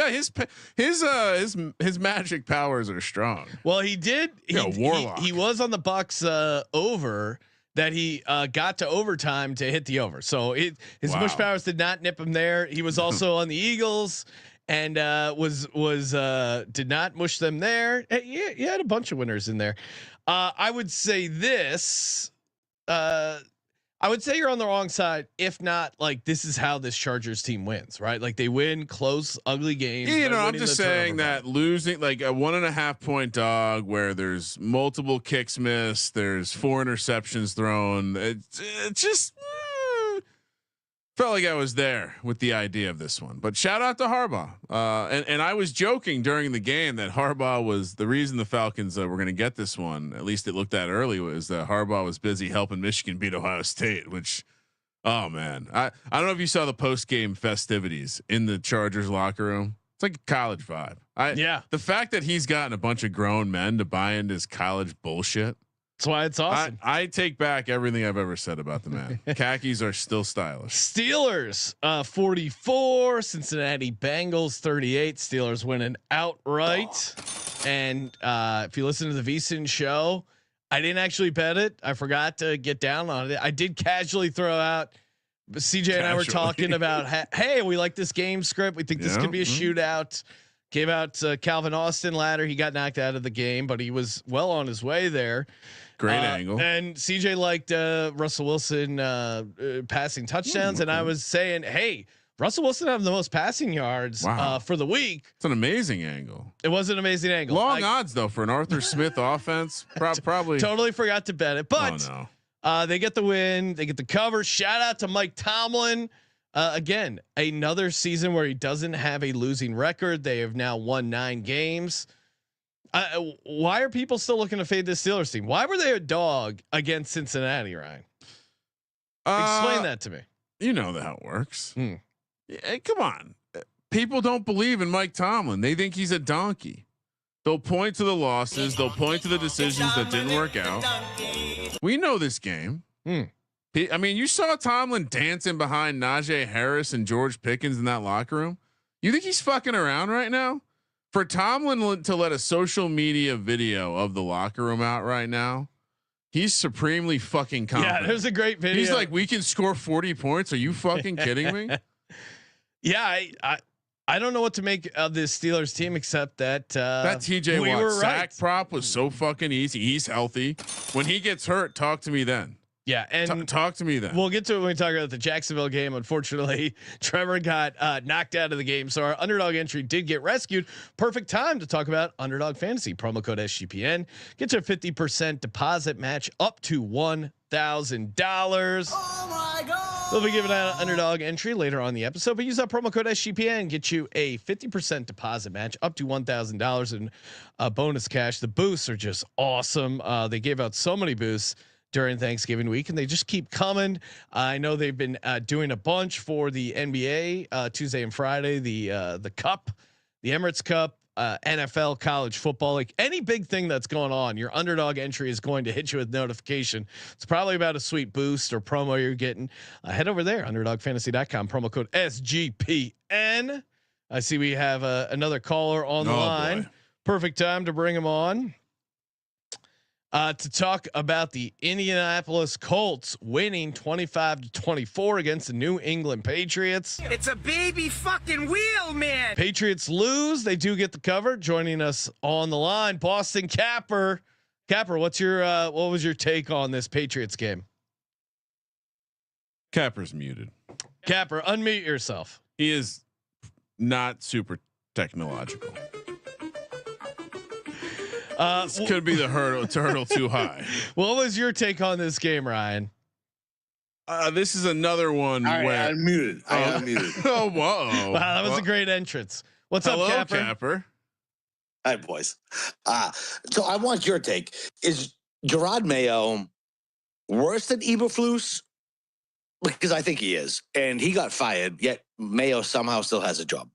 [SPEAKER 5] magic powers are strong.
[SPEAKER 1] Well, he did.
[SPEAKER 5] Warlock.
[SPEAKER 1] He was on the Bucks over. That he got to overtime to hit the over. So his mush powers did not nip him there. He was also on the Eagles and did not mush them there. He had a bunch of winners in there. I would say this. I would say you're on the wrong side. If not, like this is how this Chargers team wins, right? Like they win close, ugly games.
[SPEAKER 5] Yeah, I'm just saying that losing like a 1.5 point dog where there's multiple kicks missed, there's 4 interceptions thrown. It just felt like I was there with the idea of this one. But shout out to Harbaugh. And I was joking during the game that Harbaugh was the reason the Falcons were going to get this one. At least it looked that early was that Harbaugh was busy helping Michigan beat Ohio State, which, oh man, I don't know if you saw the post game festivities in the Chargers locker room. It's like a college vibe. The fact that he's gotten a bunch of grown men to buy into his college bullshit.
[SPEAKER 1] That's why it's awesome.
[SPEAKER 5] I take back everything I've ever said about the man. Khakis are still stylish.
[SPEAKER 1] Steelers 44, Cincinnati Bengals 38. Steelers winning outright. And if you listen to the VSIN show, I didn't actually bet it. I forgot to get down on it. I did casually throw out. But CJ and I were talking about, hey, we like this game script. We think this could be a shootout. Gave out Calvin Austin ladder. He got knocked out of the game, but he was well on his way there.
[SPEAKER 5] Great angle.
[SPEAKER 1] And CJ liked Russell Wilson passing touchdowns, and I was saying, hey, Russell Wilson have the most passing yards for the week.
[SPEAKER 5] It's an amazing angle.
[SPEAKER 1] It was an amazing angle.
[SPEAKER 5] Long odds though for an Arthur Smith offense. Probably
[SPEAKER 1] totally forgot to bet it, but they get the win. They get the cover. Shout out to Mike Tomlin. Again, another season where he doesn't have a losing record. They have now won 9 games. Why are people still looking to fade this Steelers team? Why were they a dog against Cincinnati, Ryan? Explain that to me.
[SPEAKER 5] You know how it works. Yeah, come on. People don't believe in Mike Tomlin. They think he's a donkey. They'll point to the losses. They'll point to the decisions that didn't work out. We know this game. I mean, you saw Tomlin dancing behind Najee Harris and George Pickens in that locker room. You think he's fucking around right now? For Tomlin to let a social media video of the locker room out right now, he's supremely fucking confident.
[SPEAKER 1] Yeah, there's a great video.
[SPEAKER 5] He's like, we can score 40 points. Are you fucking kidding me?
[SPEAKER 1] Yeah, I don't know what to make of this Steelers team except that
[SPEAKER 5] that TJ Watt sack prop was so fucking easy. He's healthy. When he gets hurt, talk to me then.
[SPEAKER 1] Yeah, and
[SPEAKER 5] talk to me then.
[SPEAKER 1] We'll get to it when we talk about the Jacksonville game. Unfortunately, Trevor got knocked out of the game, so our underdog entry did get rescued. Perfect time to talk about Underdog Fantasy. Promo code SGPN gets your 50% deposit match up to $1,000. Oh my god! We'll be giving out an Underdog entry later on in the episode, but use that promo code SGPN, get you a 50% deposit match up to $1,000 in bonus cash. The boosts are just awesome. They gave out so many boosts during Thanksgiving week, and they just keep coming. I know they've been doing a bunch for the NBA Tuesday and Friday, the Cup, the Emirates Cup, NFL, college football, like any big thing that's going on. Your Underdog entry is going to hit you with notification. It's probably about a sweet boost or promo you're getting. Head over there, underdogfantasy.com, promo code SGPN. I see we have another caller on the line. Boy. Perfect time to bring him on. To talk about the Indianapolis Colts winning 25-24 against the New England Patriots.
[SPEAKER 8] It's a baby fucking wheel, man.
[SPEAKER 1] Patriots lose. They do get the cover. Joining us on the line, Boston Capper. Capper, what's your what was your take on this Patriots game?
[SPEAKER 5] Capper's muted.
[SPEAKER 1] Capper, unmute yourself.
[SPEAKER 5] He is not super technological. This could be the hurdle too high.
[SPEAKER 1] What was your take on this game, Ryan?
[SPEAKER 5] This is another one where
[SPEAKER 9] I'm muted. I am muted.
[SPEAKER 5] Oh, whoa!
[SPEAKER 1] Wow, that was a great entrance. What's
[SPEAKER 5] Hello,
[SPEAKER 1] up,
[SPEAKER 5] Capper?
[SPEAKER 9] Hi, boys. So I want your take. Is Gerard Mayo worse than Eberflus? Because I think he is, and he got fired. Yet Mayo somehow still has a job.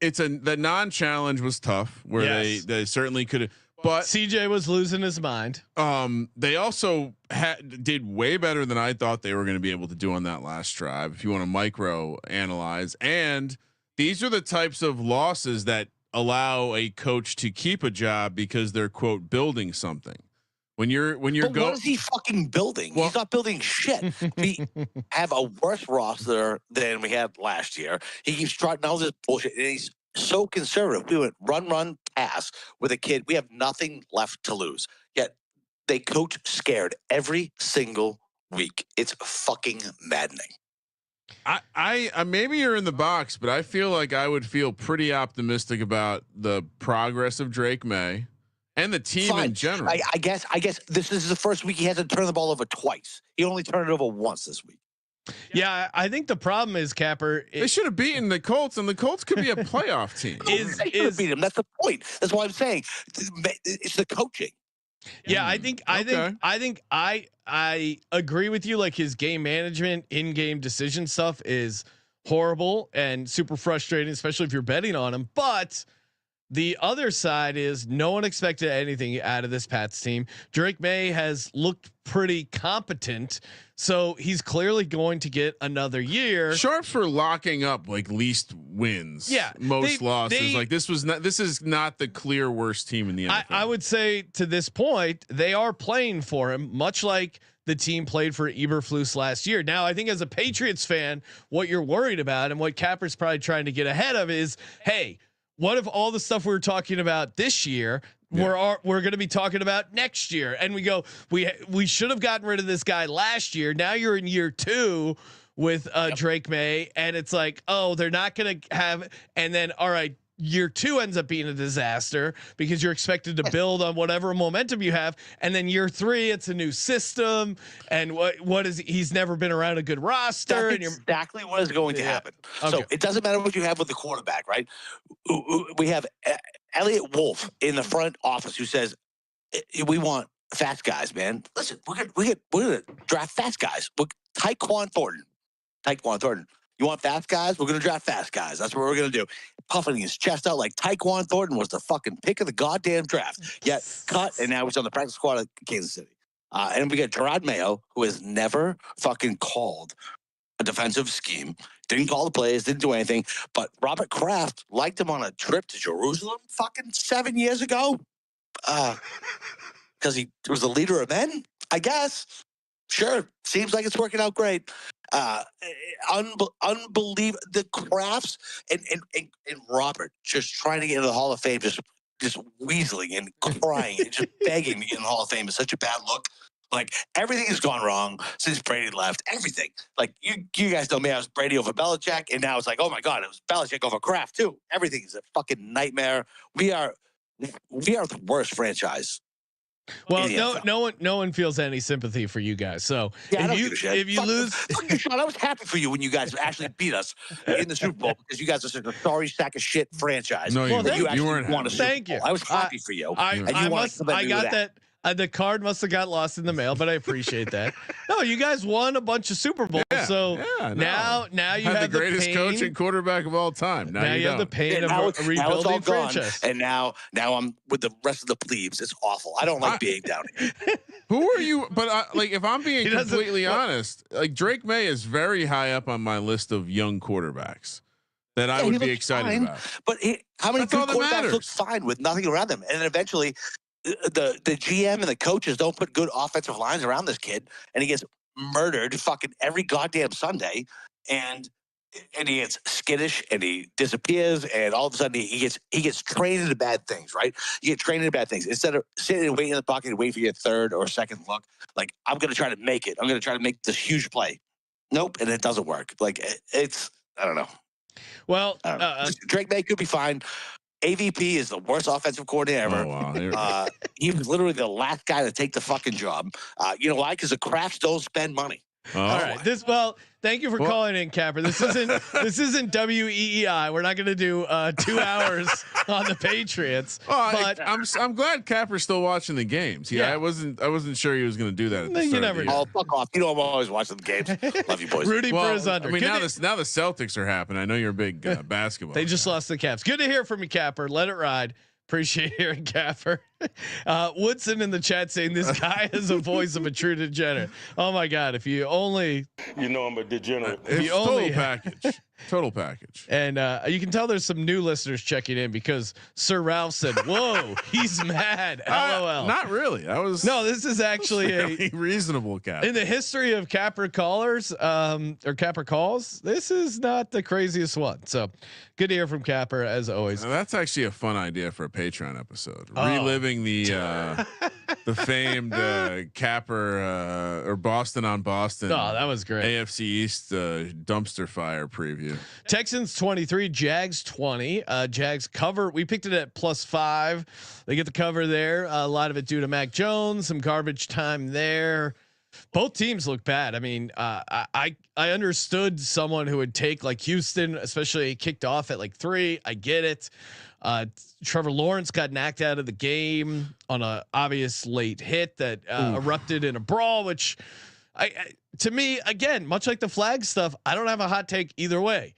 [SPEAKER 5] The non-challenge was tough, where they certainly could have. But
[SPEAKER 1] CJ was losing his mind.
[SPEAKER 5] They also did way better than I thought they were going to be able to do on that last drive. If you want to micro analyze, and these are the types of losses that allow a coach to keep a job because they're quote building something. When you're
[SPEAKER 9] what is he fucking building? Well, he's not building shit. We have a worse roster than we had last year. He keeps trotting all this bullshit, and he's so conservative. We went run, pass with a kid. We have nothing left to lose. Yet they coach scared every single week. It's fucking maddening.
[SPEAKER 5] I maybe you're in the box, but I feel like I would feel pretty optimistic about the progress of Drake May. And the team in general.
[SPEAKER 9] I guess this is the first week he hasn't turned the ball over twice. He only turned it over once this week.
[SPEAKER 1] Yeah, I think the problem is, Capper.
[SPEAKER 5] They should have beaten the Colts, and the Colts could be a playoff team.
[SPEAKER 9] They should have beat him. That's the point. That's why I'm saying it's the coaching.
[SPEAKER 1] Yeah, I think I agree with you. Like his game management, in-game decision stuff is horrible and super frustrating, especially if you're betting on him. But the other side is no one expected anything out of this Pats team. Drake May has looked pretty competent, so he's clearly going to get another year.
[SPEAKER 5] Sharps for locking up like least wins.
[SPEAKER 1] Yeah,
[SPEAKER 5] most losses. Like this is not the clear worst team in the NFL.
[SPEAKER 1] I would say to this point they are playing for him, much like the team played for Eberflus last year. Now, I think as a Patriots fan, what you're worried about and what Capper's probably trying to get ahead of is, hey, what if all the stuff we were talking about this year, we're going to be talking about next year? And we go, we should have gotten rid of this guy last year. Now you're in year 2 with Drake May, and it's like, oh, they're not going to have. And then, all right, year 2 ends up being a disaster because you're expected to build on whatever momentum you have. And then year 3, it's a new system. And what is, he's never been around a good roster.
[SPEAKER 9] That's exactly what is going to happen. Okay. So it doesn't matter what you have with the quarterback, right? We have Elliot Wolf in the front office who says, we want fast guys, man. Listen, we're gonna draft fast guys. Tyquan Thornton. You want fast guys? We're going to draft fast guys. That's what we're going to do. Puffing his chest out like Tyquan Thornton was the fucking pick of the goddamn draft. Yet cut, and now he's on the practice squad at Kansas City. And we got Gerard Mayo, who has never fucking called a defensive scheme. Didn't call the plays, didn't do anything. But Robert Kraft liked him on a trip to Jerusalem fucking 7 years ago. Because he was the leader of men, I guess. Sure, seems like it's working out great. Unbelievable. The Crafts and Robert just trying to get into the Hall of Fame, just weaseling and crying and just begging to get in the Hall of Fame is such a bad look. Like, everything has gone wrong since Brady left. Everything. Like, you guys told me I was Brady over Belichick, and now it's like, oh my God, it was Belichick over Kraft too. Everything is a fucking nightmare. We are the worst franchise.
[SPEAKER 1] Well, no one feels any sympathy for you guys. So
[SPEAKER 9] yeah,
[SPEAKER 1] if you lose,
[SPEAKER 9] Sean, I was happy for you when you guys actually beat us in the Super Bowl because you guys are such a sorry sack of shit franchise.
[SPEAKER 5] No,
[SPEAKER 9] you
[SPEAKER 5] weren't.
[SPEAKER 9] Won a Super
[SPEAKER 1] Thank
[SPEAKER 9] Bowl.
[SPEAKER 1] you.
[SPEAKER 9] I was happy for you.
[SPEAKER 1] I got that. The card must have got lost in the mail, but I appreciate that. No, you guys won a bunch of Super Bowls, so now you have
[SPEAKER 5] the greatest
[SPEAKER 1] pain.
[SPEAKER 5] coach and quarterback of all time. Now you
[SPEAKER 1] have the pain of a rebuilding franchise.
[SPEAKER 9] And now I'm with the rest of the plebes. It's awful. I don't like being down here.
[SPEAKER 5] Who are you? But like, if I'm being completely honest, like Drake May is very high up on my list of young quarterbacks that I would be excited about.
[SPEAKER 9] But how many good quarterbacks look fine with nothing around them, and then eventually the GM and the coaches don't put good offensive lines around this kid, and he gets murdered fucking every goddamn Sunday, and he gets skittish and he disappears, and all of a sudden he gets trained into bad things, right? You get trained into bad things instead of sitting and waiting in the pocket and waiting for your third or second look. Like, I'm gonna try to make it. I'm gonna try to make this huge play. Nope, and it doesn't work. Like, it's I don't know.
[SPEAKER 1] Well,
[SPEAKER 9] Drake May could be fine. AVP is the worst offensive coordinator ever.
[SPEAKER 5] Oh, wow.
[SPEAKER 9] He was literally the last guy to take the fucking job. You know why? Because the Crafts don't spend money.
[SPEAKER 1] All right. Thank you for calling in, Capper. This isn't WEEI. We're not going to do 2 hours on the Patriots. But
[SPEAKER 5] I'm glad Capper's still watching the games. Yeah, I wasn't sure he was going to do that. At the
[SPEAKER 1] you never know.
[SPEAKER 9] Oh, fuck off! You know I'm always watching the games. Love you, boys.
[SPEAKER 1] Rudy for his under.
[SPEAKER 5] I mean, now the Celtics are happening. I know you're a big basketball.
[SPEAKER 1] They just lost the Caps. Good to hear from you, Capper. Let it ride. Appreciate hearing Capper. Woodson in the chat saying this guy has a voice of a true degenerate. Oh my God! If you only,
[SPEAKER 6] you know, I'm a degenerate.
[SPEAKER 5] It's total package. Total package.
[SPEAKER 1] And you can tell there's some new listeners checking in because Sir Ralph said, "Whoa, he's mad." LOL.
[SPEAKER 5] Not really.
[SPEAKER 1] This is actually
[SPEAKER 5] a reasonable cap.
[SPEAKER 1] In the history of Capper callers or Capper calls, this is not the craziest one. So good to hear from Capper as always.
[SPEAKER 5] Now, that's actually a fun idea for a Patreon episode. Reliving the famed Capper or Boston on Boston.
[SPEAKER 1] Oh, that was great.
[SPEAKER 5] AFC East dumpster fire preview.
[SPEAKER 1] Texans 23, Jags 20. Jags cover. We picked it at +5. They get the cover there. A lot of it due to Mac Jones. Some garbage time there. Both teams look bad. I mean, I understood someone who would take like Houston, especially kicked off at like 3. I get it. Trevor Lawrence got knocked out of the game on a obvious late hit that erupted in a brawl, which to me, again, much like the flag stuff, I don't have a hot take either way.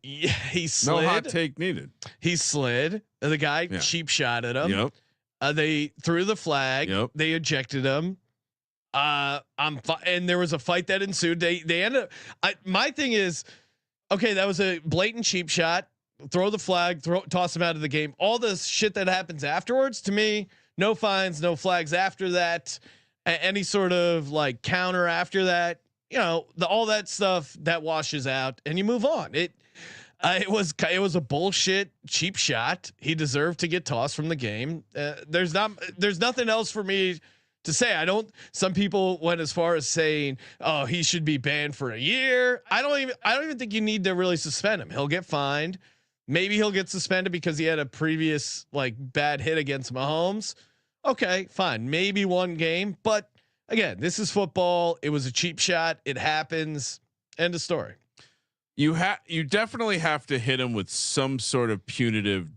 [SPEAKER 1] He slid.
[SPEAKER 5] No hot take needed.
[SPEAKER 1] He slid. The guy cheap shot at him.
[SPEAKER 5] Yep.
[SPEAKER 1] They threw the flag.
[SPEAKER 5] Yep.
[SPEAKER 1] They ejected him. And there was a fight that ensued. They ended up. My thing is, okay, that was a blatant cheap shot. Throw the flag. Toss him out of the game. All the shit that happens afterwards, to me, no fines, no flags after that. Any sort of like counter after that, all that stuff that washes out and you move on. It was a bullshit cheap shot. He deserved to get tossed from the game. There's nothing else for me to say. Some people went as far as saying, "Oh, he should be banned for a year." I don't even think you need to really suspend him. He'll get fined. Maybe he'll get suspended because he had a previous like bad hit against Mahomes. Okay, fine. Maybe 1 game, but again, this is football. It was a cheap shot. It happens. End of story.
[SPEAKER 5] You definitely have to hit him with some sort of punitive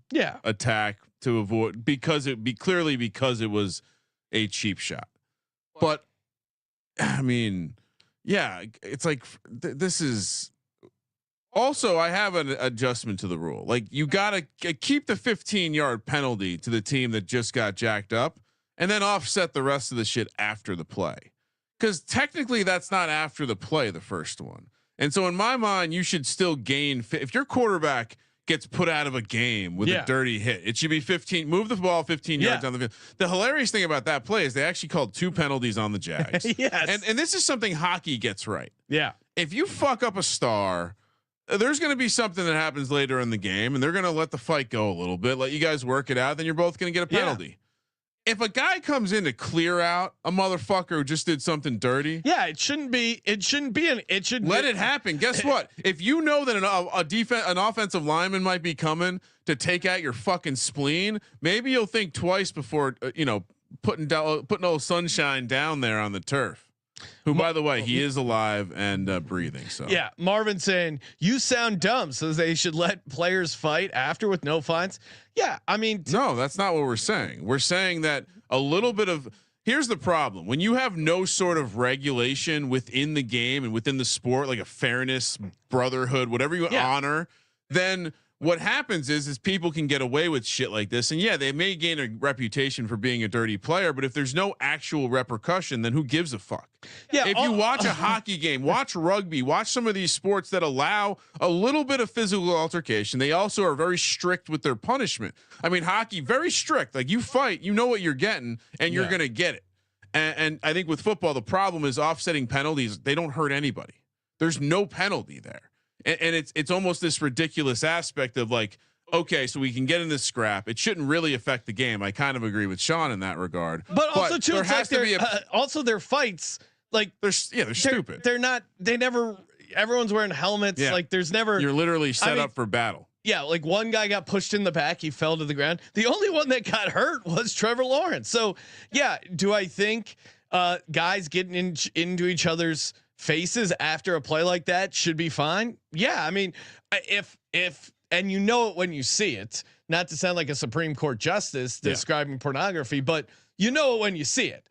[SPEAKER 5] attack to avoid because it was a cheap shot. But I mean, it's like this is Also, I have an adjustment to the rule. Like you got to keep the 15-yard penalty to the team that just got jacked up, and then offset the rest of the shit after the play. Because technically, that's not after the play, the first one. And so, in my mind, you should still gain. If your quarterback gets put out of a game with a dirty hit, it should be 15. Move the ball 15 yards down the field. The hilarious thing about that play is they actually called 2 penalties on the Jags.
[SPEAKER 1] Yes,
[SPEAKER 5] and this is something hockey gets right.
[SPEAKER 1] Yeah,
[SPEAKER 5] if you fuck up a star, there's going to be something that happens later in the game, and they're going to let the fight go a little bit, let you guys work it out. Then you're both going to get a penalty. If a guy comes in to clear out a motherfucker who just did something dirty,
[SPEAKER 1] it shouldn't be. It should
[SPEAKER 5] let it happen. Guess what? If you know that an offensive lineman might be coming to take out your fucking spleen, maybe you'll think twice before putting old Sunshine down there on the turf. Who, by the way, he is alive and breathing. So
[SPEAKER 1] yeah, Marvin saying you sound dumb, so they should let players fight after with no fines. Yeah, I mean,
[SPEAKER 5] no, that's not what we're saying. We're saying that a little bit of here's the problem: when you have no sort of regulation within the game and within the sport, like a fairness, brotherhood, whatever you honor, then what happens is people can get away with shit like this. And they may gain a reputation for being a dirty player, but if there's no actual repercussion, then who gives a fuck? Yeah. If you watch a hockey game, watch rugby, watch some of these sports that allow a little bit of physical altercation. They also are very strict with their punishment. I mean, hockey, very strict. Like you fight, you know what you're getting and you're going to get it. And I think with football, the problem is offsetting penalties. They don't hurt anybody. There's no penalty there. And it's almost this ridiculous aspect of like, okay, so we can get in this scrap. It shouldn't really affect the game. I kind of agree with Sean in that regard.
[SPEAKER 1] But also too, there has to be also their fights. Like they're
[SPEAKER 5] stupid.
[SPEAKER 1] They're not. They never. Everyone's wearing helmets.
[SPEAKER 5] Yeah.
[SPEAKER 1] Like there's never.
[SPEAKER 5] You're literally set up for battle.
[SPEAKER 1] Yeah, like one guy got pushed in the back. He fell to the ground. The only one that got hurt was Trevor Lawrence. So yeah, do I think guys getting into each other's faces after a play like that should be fine? Yeah, I mean, if and you know it when you see it. Not to sound like a Supreme Court justice describing pornography, but you know it when you see it.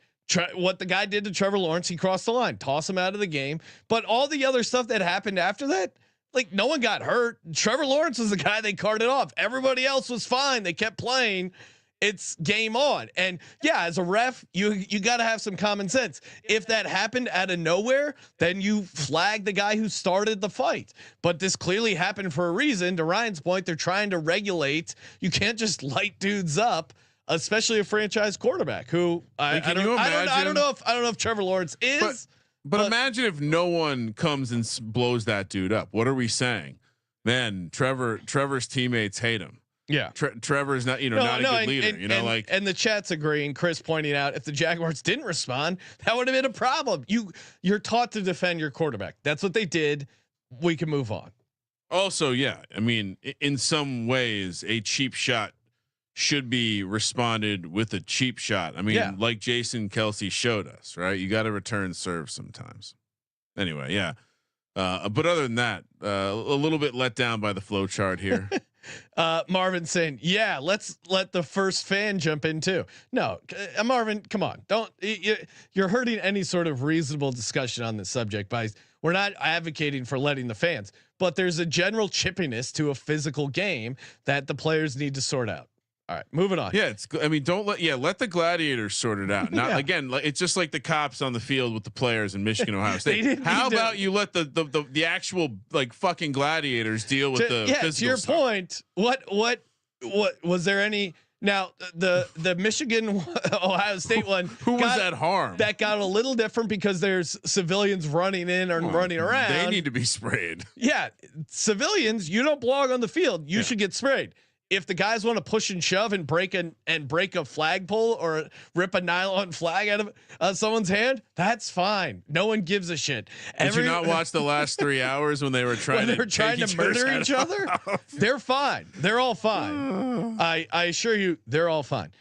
[SPEAKER 1] What the guy did to Trevor Lawrence, he crossed the line, toss him out of the game. But all the other stuff that happened after that, like no one got hurt. Trevor Lawrence was the guy they carted off. Everybody else was fine. They kept playing. It's game on. And yeah, as a ref, you got to have some common sense. If that happened out of nowhere, then you flag the guy who started the fight. But this clearly happened for a reason. To Ryan's point, they're trying to regulate. You can't just light dudes up, especially a franchise quarterback who I don't know if Trevor Lawrence is.
[SPEAKER 5] But imagine if no one comes and blows that dude up. What are we saying? Man, Trevor's teammates hate him.
[SPEAKER 1] Yeah,
[SPEAKER 5] Trevor's not, not a good leader.
[SPEAKER 1] And the chat's agreeing. Chris pointing out if the Jaguars didn't respond, that would have been a problem. You're taught to defend your quarterback. That's what they did. We can move on.
[SPEAKER 5] Also, yeah, I mean, in some ways, a cheap shot should be responded with a cheap shot. I mean, like Jason Kelsey showed us, right? You got to return serve sometimes. Anyway, yeah. But other than that, a little bit let down by the flow chart here.
[SPEAKER 1] Marvin saying, yeah, let's let the first fan jump in too. No, Marvin, come on. Don't, you're hurting any sort of reasonable discussion on this subject by, we're not advocating for letting the fans, but there's a general chippiness to a physical game that the players need to sort out. All right, moving on.
[SPEAKER 5] Yeah, don't let the gladiators sort it out. Not again, it's just like the cops on the field with the players in Michigan, Ohio State. How about you let the actual like fucking gladiators deal with the physical
[SPEAKER 1] to your
[SPEAKER 5] stuff.
[SPEAKER 1] Point, what was there any now the Michigan Ohio State one
[SPEAKER 5] was at harm?
[SPEAKER 1] That got a little different because there's civilians running in or running around.
[SPEAKER 5] They need to be sprayed.
[SPEAKER 1] Yeah, civilians, you don't belong on the field. You should get sprayed. If the guys want to push and shove and break a flagpole or rip a nylon flag out of someone's hand, that's fine. No one gives a shit.
[SPEAKER 5] Did you not watch the last 3 hours when they were trying to
[SPEAKER 1] murder each other? They're fine. They're all fine. I assure you, they're all fine.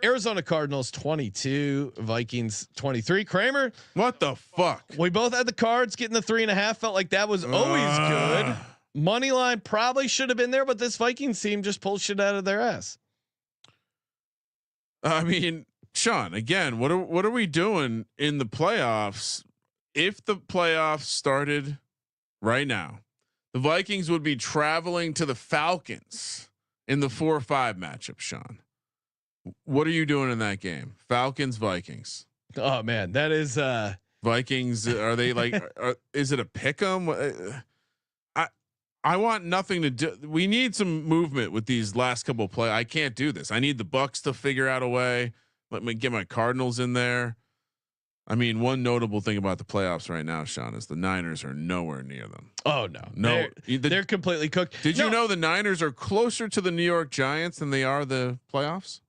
[SPEAKER 1] Arizona Cardinals 22, Vikings 23. Kramer,
[SPEAKER 5] what the fuck?
[SPEAKER 1] We both had the Cards getting the 3.5. Felt like that was always good. Money line probably should have been there, but this Vikings team just pulled shit out of their ass.
[SPEAKER 5] I mean, Sean, again, what are we doing in the playoffs? If the playoffs started right now, The Vikings would be traveling to the Falcons in the 4-5 matchup. Sean, what are you doing in that game? Falcons, Vikings.
[SPEAKER 1] Oh man, that is
[SPEAKER 5] Vikings. Are they like? Is it a pick 'em? I want nothing to do. We need some movement with these last couple of play. I can't do this. I need the Bucks to figure out a way. Let me get my Cardinals in there. I mean, one notable thing about the playoffs right now, Sean, is the Niners are nowhere near them.
[SPEAKER 1] Oh no, they're completely cooked.
[SPEAKER 5] Did you know the Niners are closer to the New York Giants than they are the playoffs?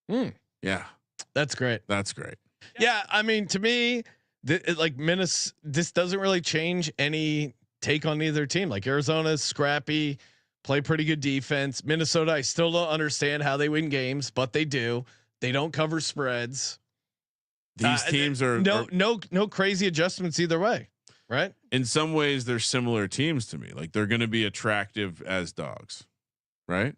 [SPEAKER 5] Yeah,
[SPEAKER 1] that's great.
[SPEAKER 5] That's great.
[SPEAKER 1] Yeah, I mean, to me, like Minnesota, this doesn't really change any take on either team. Like Arizona's scrappy, play pretty good defense. Minnesota, I still don't understand how they win games, but they do. They don't cover spreads.
[SPEAKER 5] These teams are
[SPEAKER 1] no crazy adjustments either way, right?
[SPEAKER 5] In some ways, they're similar teams to me. Like they're going to be attractive as dogs, right?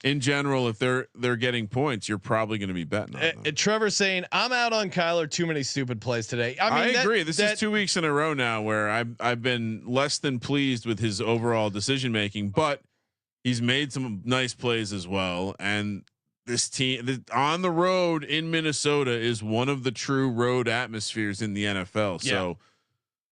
[SPEAKER 5] In general, if they're getting points, you're probably going to be betting on them.
[SPEAKER 1] Trevor saying, "I'm out on Kyler. Too many stupid plays today." I mean,
[SPEAKER 5] I agree. This is 2 weeks in a row now where I've been less than pleased with his overall decision making, but he's made some nice plays as well. And this team on the road in Minnesota is one of the true road atmospheres in the NFL. So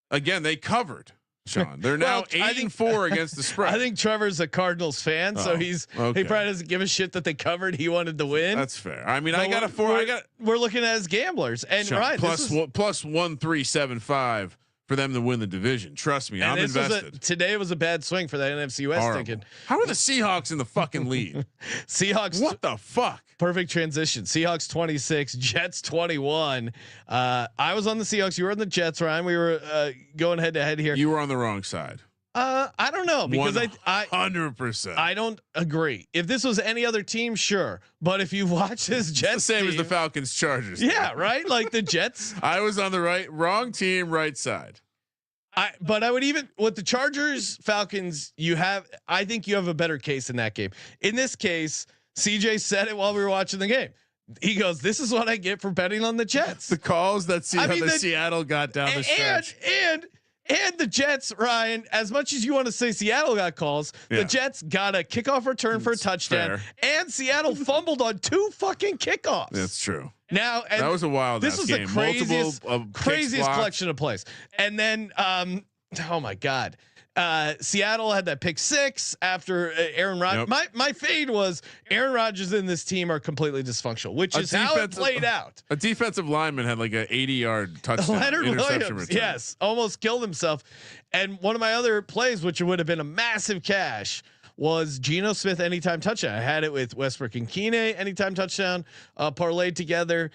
[SPEAKER 5] again, they covered. Sean, they're now 8-4 against the spread.
[SPEAKER 1] I think Trevor's a Cardinals fan, so he probably doesn't give a shit that they covered. He wanted to win.
[SPEAKER 5] That's fair. I mean,
[SPEAKER 1] we're looking at as gamblers, and
[SPEAKER 5] Sean,
[SPEAKER 1] Ryan,
[SPEAKER 5] plus 1,375 for them to win the division. Trust me, I'm invested.
[SPEAKER 1] Today was a bad swing for the NFC West. Thinking,
[SPEAKER 5] how are the Seahawks in the fucking lead?
[SPEAKER 1] Seahawks.
[SPEAKER 5] What the fuck?
[SPEAKER 1] Perfect transition. Seahawks 26, Jets 21. I was on the Seahawks. You were on the Jets, Ryan. We were going head to head here.
[SPEAKER 5] You were on the wrong side.
[SPEAKER 1] I don't know because
[SPEAKER 5] 100%.
[SPEAKER 1] I don't agree. If this was any other team, sure. But if you watch this Jets,
[SPEAKER 5] it's the same
[SPEAKER 1] team,
[SPEAKER 5] as the Falcons Chargers.
[SPEAKER 1] Yeah, right. Like the Jets.
[SPEAKER 5] I was on the wrong team, right side.
[SPEAKER 1] But I would even with the Chargers Falcons. I think you have a better case in that game. In this case, CJ said it while we were watching the game. He goes, "This is what I get for betting on the Jets."
[SPEAKER 5] The calls that Seattle got down the stretch.
[SPEAKER 1] And the Jets, Ryan, as much as you want to say Seattle got calls, the Jets got a kickoff return for a touchdown, and Seattle fumbled on 2 fucking kickoffs.
[SPEAKER 5] That's true.
[SPEAKER 1] Now, and
[SPEAKER 5] that was a wild.
[SPEAKER 1] This was
[SPEAKER 5] game.
[SPEAKER 1] the craziest collection of plays. And then, oh my God, Seattle had that pick 6 after Aaron Rodgers.
[SPEAKER 5] Yep.
[SPEAKER 1] My fade was Aaron Rodgers and this team are completely dysfunctional, which is how it played out.
[SPEAKER 5] A defensive lineman had like an 80-yard touchdown.
[SPEAKER 1] Leonard Williams, yes, almost killed himself. And one of my other plays, which would have been a massive cash, was Geno Smith anytime touchdown. I had it with Westbrook and Keeney anytime touchdown, parlayed together.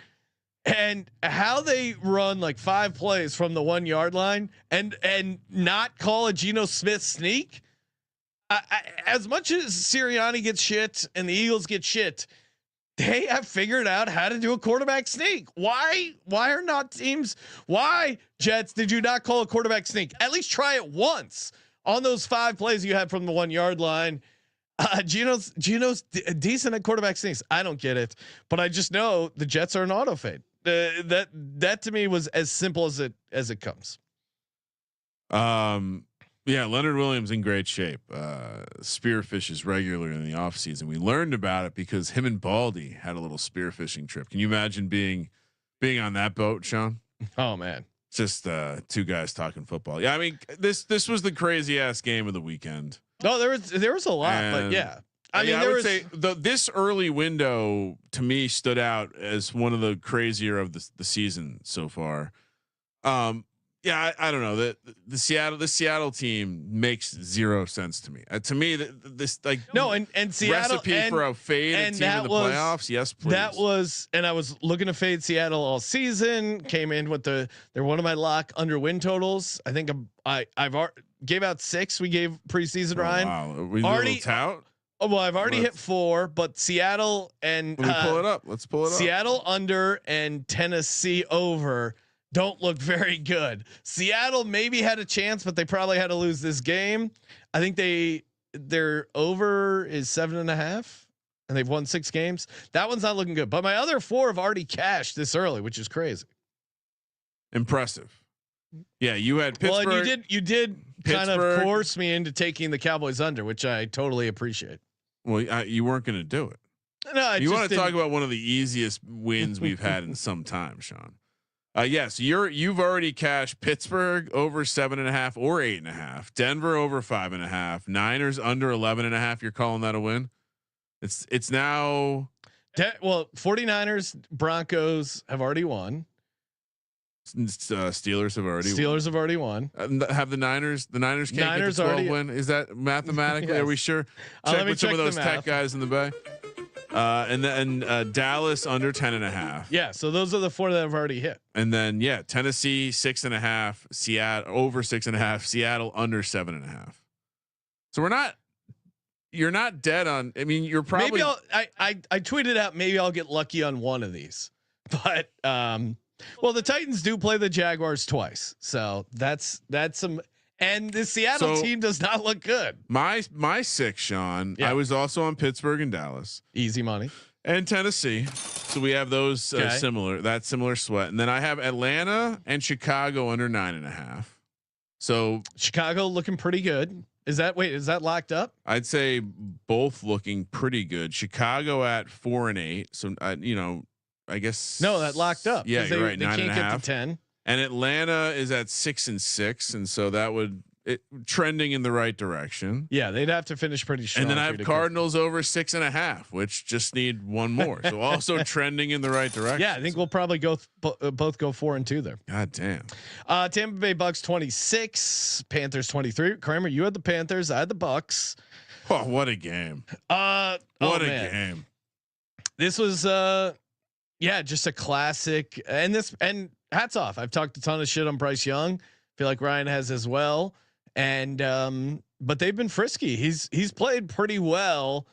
[SPEAKER 1] And how they run like 5 plays from the 1 yard line and not call a Geno Smith sneak. As much as Sirianni gets shit and the Eagles get shit, they have figured out how to do a quarterback sneak. Why are not teams? Why Jets did you not call a quarterback sneak? At least try it once on those 5 plays you had from the 1 yard line. Geno's decent at quarterback sneaks. I don't get it, but I just know the Jets are an auto fade. That to me was as simple as it comes.
[SPEAKER 5] Yeah, Leonard Williams in great shape. Spearfishes regularly in the off season. We learned about it because him and Baldy had a little spearfishing trip. Can you imagine being on that boat, Sean?
[SPEAKER 1] Oh man,
[SPEAKER 5] just 2 guys talking football. Yeah, I mean this was the crazy ass game of the weekend.
[SPEAKER 1] No, there was a lot, but yeah. I mean,
[SPEAKER 5] I would say this early window to me stood out as one of the crazier of the season so far. Yeah, I don't know that the Seattle team makes 0 sense to me. To me, this like
[SPEAKER 1] no, and Seattle
[SPEAKER 5] recipe for a fade team in the playoffs. Yes, please.
[SPEAKER 1] That was, and I was looking to fade Seattle all season. Came in with they're one of my lock under win totals. I think I've gave out 6. We gave preseason, Ryan.
[SPEAKER 5] Wow, we already tout.
[SPEAKER 1] Oh well, I've already hit 4, but Seattle and
[SPEAKER 5] let me pull it up. Let's pull it up.
[SPEAKER 1] Seattle under and Tennessee over don't look very good. Seattle maybe had a chance, but they probably had to lose this game. I think their over is 7.5, and they've won 6 games. That one's not looking good. But my other 4 have already cashed this early, which is crazy.
[SPEAKER 5] Impressive. Yeah, you had Pittsburgh.
[SPEAKER 1] Well, and you did kind of force me into taking the Cowboys under, which I totally appreciate.
[SPEAKER 5] Well, you weren't going to do it.
[SPEAKER 1] No,
[SPEAKER 5] you want to talk about one of the easiest wins we've had in some time, Sean. Yes, you've already cashed Pittsburgh over 7.5 or 8.5, Denver over 5.5, Niners under 11.5. You're calling that a win? It's now.
[SPEAKER 1] Well, 49ers, Broncos have already won.
[SPEAKER 5] Steelers have already won. Have the Niners? The Niners can't get the 12 win. Is that mathematically? Yes. Are we sure? Check with some of those tech guys in the Bay. And then Dallas under 10.5.
[SPEAKER 1] Yeah, so those are the 4 that have already hit.
[SPEAKER 5] And then Tennessee 6.5, Seattle over 6.5, Seattle under 7.5. So you're not dead on. I mean, you're probably. Maybe
[SPEAKER 1] I tweeted out. Maybe I'll get lucky on one of these, but well, the Titans do play the Jaguars twice, so that's some. And the Seattle team does not look good.
[SPEAKER 5] My 6, Sean. I was also on Pittsburgh and Dallas.
[SPEAKER 1] Easy money.
[SPEAKER 5] And Tennessee. So we have those similar sweat. And then I have Atlanta and Chicago under 9.5. So
[SPEAKER 1] Chicago looking pretty good. Is that locked up?
[SPEAKER 5] I'd say both looking pretty good. Chicago at 4 and 8. So I guess
[SPEAKER 1] no, that locked up.
[SPEAKER 5] Yeah, you're right.
[SPEAKER 1] They
[SPEAKER 5] 9.5.
[SPEAKER 1] Can't get to 10.
[SPEAKER 5] And Atlanta is at 6 and 6, and so that would trending in the right direction.
[SPEAKER 1] Yeah, they'd have to finish pretty strong.
[SPEAKER 5] And then I have Cardinals over 6.5, which just need one more. So also trending in the right direction.
[SPEAKER 1] Yeah, I think we'll probably go both go 4 and 2 there.
[SPEAKER 5] God damn.
[SPEAKER 1] Tampa Bay Bucks 26, Panthers 23. Kramer, you had the Panthers, I had the Bucks.
[SPEAKER 5] Oh, what a game! What a game!
[SPEAKER 1] This was just a classic. And hats off. I've talked a ton of shit on Bryce Young. Feel like Ryan has as well. And but they've been frisky. He's played pretty well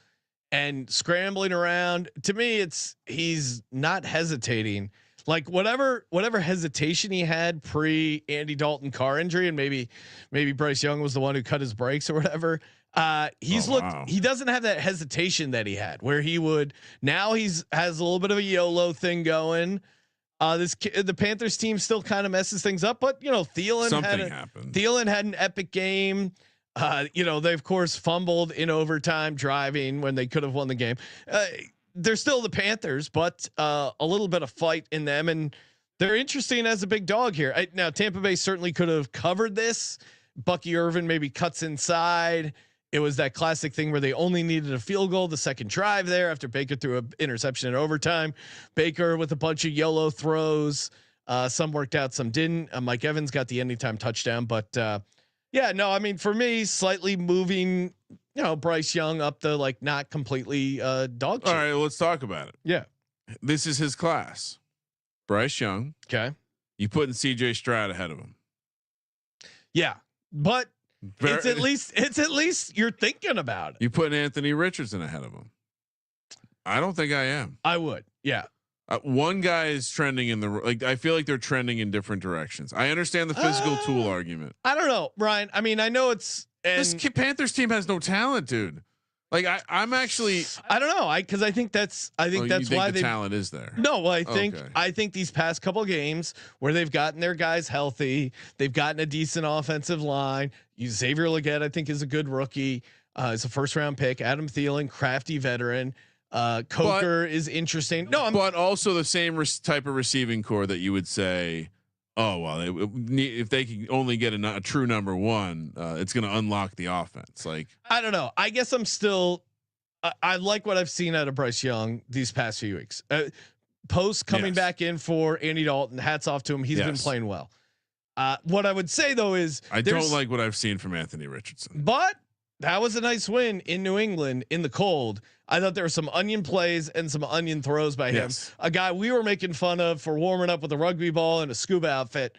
[SPEAKER 1] and scrambling around. To me, he's not hesitating. Like whatever hesitation he had pre Andy Dalton car injury, and maybe Bryce Young was the one who cut his brakes or whatever. He doesn't have that hesitation that he had where he would. Now has a little bit of a YOLO thing going. The Panthers team still kind of messes things up, but Thielen had an epic game. They of course fumbled in overtime driving when they could have won the game. They're still the Panthers, but a little bit of fight in them, and they're interesting as a big dog here. Now Tampa Bay certainly could have covered this. Bucky Irvin maybe cuts inside. It was that classic thing where they only needed a field goal the second drive there after Baker threw an interception in overtime. Baker with a bunch of YOLO throws. Some worked out, some didn't. Mike Evans got the anytime touchdown, but I mean, for me, slightly moving, Bryce Young up the not completely dog shit.
[SPEAKER 5] All right, let's talk about it.
[SPEAKER 1] Yeah.
[SPEAKER 5] This is his class. Bryce Young.
[SPEAKER 1] Okay.
[SPEAKER 5] You putting CJ Stroud ahead of him.
[SPEAKER 1] Yeah. But it's at least you're thinking about it.
[SPEAKER 5] You putting Anthony Richardson ahead of him. I don't think I am.
[SPEAKER 1] I would. Yeah.
[SPEAKER 5] One guy is trending in I feel like they're trending in different directions. I understand the physical tool argument.
[SPEAKER 1] I don't know, Brian. I mean, I know this
[SPEAKER 5] Panthers team has no talent, dude. Like I don't
[SPEAKER 1] know. Because I think that's why
[SPEAKER 5] the talent is there.
[SPEAKER 1] No, well, I think these past couple games where they've gotten their guys healthy, they've gotten a decent offensive line. Xavier Legette, I think, is a good rookie. Is a first round pick. Adam Thielen, crafty veteran. Coker is interesting. No, but
[SPEAKER 5] also the same type of receiving core that you would say, oh well, if they can only get a true number one, it's going to unlock the offense. Like
[SPEAKER 1] I don't know. I guess I'm still. I like what I've seen out of Bryce Young these past few weeks. Post coming back in for Andy Dalton. Hats off to him. He's been playing well. What I would say though is
[SPEAKER 5] I don't like what I've seen from Anthony Richardson,
[SPEAKER 1] but that was a nice win in New England in the cold. I thought there were some onion plays and some onion throws by him. A guy we were making fun of for warming up with a rugby ball and a scuba outfit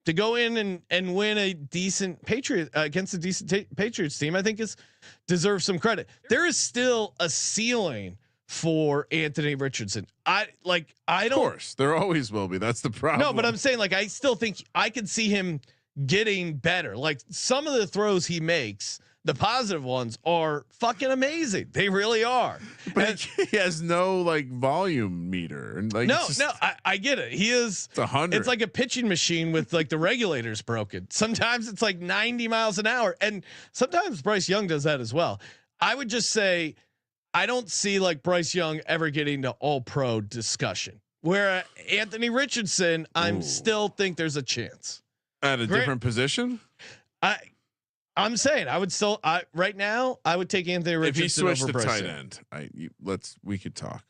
[SPEAKER 1] to go in and win a decent against a decent Patriots team. I think deserves some credit. There is still a ceiling for Anthony Richardson. I don't. Of
[SPEAKER 5] course, there always will be. That's the problem.
[SPEAKER 1] No, but I'm saying I still think I could see him getting better. Like some of the throws he makes, the positive ones are fucking amazing. They really are.
[SPEAKER 5] But he has no like volume meter and like
[SPEAKER 1] no, I get it. He is.
[SPEAKER 5] It's 100.
[SPEAKER 1] It's like a pitching machine with like the regulators broken. Sometimes it's like 90 miles an hour, and sometimes Bryce Young does that as well. I would just say I don't see like Bryce Young ever getting to All Pro discussion. Where Anthony Richardson, I'm still think there's a chance
[SPEAKER 5] at a different position.
[SPEAKER 1] I'm saying I would still. Right now I would take Anthony Richardson
[SPEAKER 5] if he switched
[SPEAKER 1] over
[SPEAKER 5] to
[SPEAKER 1] Bryce
[SPEAKER 5] tight
[SPEAKER 1] Young.
[SPEAKER 5] end. We could talk.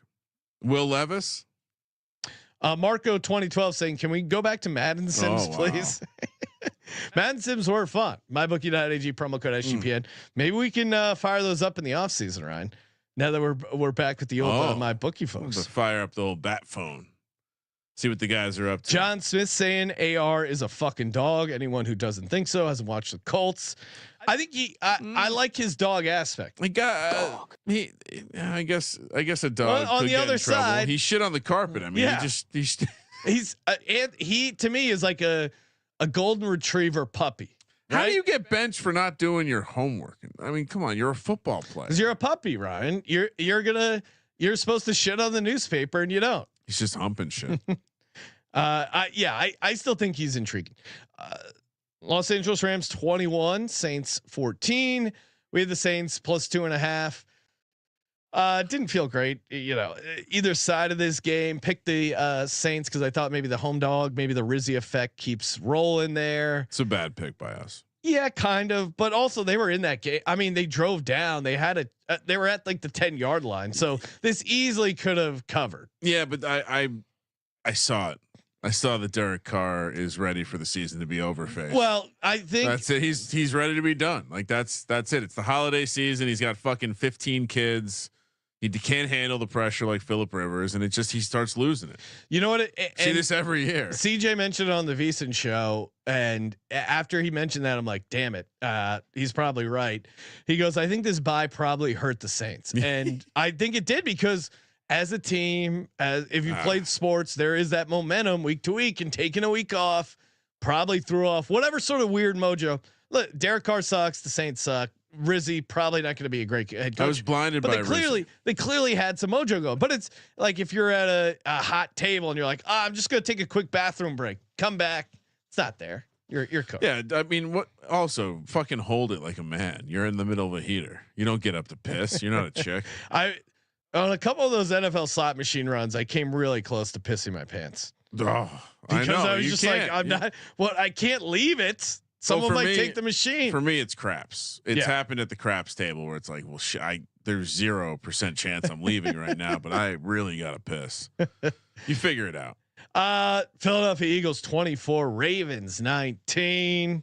[SPEAKER 5] Will Levis.
[SPEAKER 1] Marco 2012 saying, can we go back to Madden Sims, please? Madden Sims were fun. MyBookie.ag promo code SGPN. Maybe we can fire those up in the off season, Ryan. Now that we're back with the old MyBookie folks.
[SPEAKER 5] Fire up the old bat phone. See what the guys are up to.
[SPEAKER 1] John Smith saying AR is a fucking dog. Anyone who doesn't think so hasn't watched the Colts. I think I like his dog aspect.
[SPEAKER 5] I guess a dog.
[SPEAKER 1] On the other side,
[SPEAKER 5] he shit on the carpet. I mean,
[SPEAKER 1] he to me is like a golden retriever puppy. Right?
[SPEAKER 5] How do you get benched for not doing your homework? I mean, come on, you're a football player.
[SPEAKER 1] 'Cause you're a puppy, Ryan. You're supposed to shit on the newspaper and you don't.
[SPEAKER 5] He's just humping shit.
[SPEAKER 1] I still think he's intriguing. Los Angeles Rams 21, Saints 14. We had the Saints plus 2.5. Didn't feel great, either side of this game. Picked the Saints because I thought maybe the home dog, maybe the Rizzy effect keeps rolling there.
[SPEAKER 5] It's a bad pick by us.
[SPEAKER 1] Yeah, kind of, but also they were in that game. I mean, they drove down. They had they were at like the 10-yard line, so this easily could have covered.
[SPEAKER 5] Yeah, but I saw it. I saw that Derek Carr is ready for the season to be over. Phase.
[SPEAKER 1] Well, I think
[SPEAKER 5] that's it. He's ready to be done. Like that's it. It's the holiday season. He's got fucking 15 kids. He can't handle the pressure like Phillip Rivers, and he starts losing it.
[SPEAKER 1] You know what?
[SPEAKER 5] See this every year.
[SPEAKER 1] CJ mentioned it on the VSIN show, and after he mentioned that, I'm like, damn it, he's probably right. He goes, I think this bye probably hurt the Saints, and I think it did because as a team, if you played sports, there is that momentum week to week, and taking a week off probably threw off whatever sort of weird mojo. Look, Derek Carr sucks. The Saints suck. Rizzy probably not going to be a great head coach.
[SPEAKER 5] I was blinded by
[SPEAKER 1] they clearly had some mojo going. But it's like if you're at a hot table and you're like, I'm just going to take a quick bathroom break, come back. It's not there. You're cooked.
[SPEAKER 5] Yeah, I mean, what? Also, fucking hold it like a man. You're in the middle of a heater. You don't get up to piss. You're not a chick.
[SPEAKER 1] On a couple of those NFL slot machine runs, I came really close to pissing my pants.
[SPEAKER 5] Oh,
[SPEAKER 1] because I was just like, I'm not. Well, I can't leave it. Someone might take the machine.
[SPEAKER 5] For me, it's craps. It's happened at the craps table where it's like, well, there's 0% chance I'm leaving right now, but I really gotta piss. You figure it out.
[SPEAKER 1] Philadelphia Eagles 24, Ravens 19.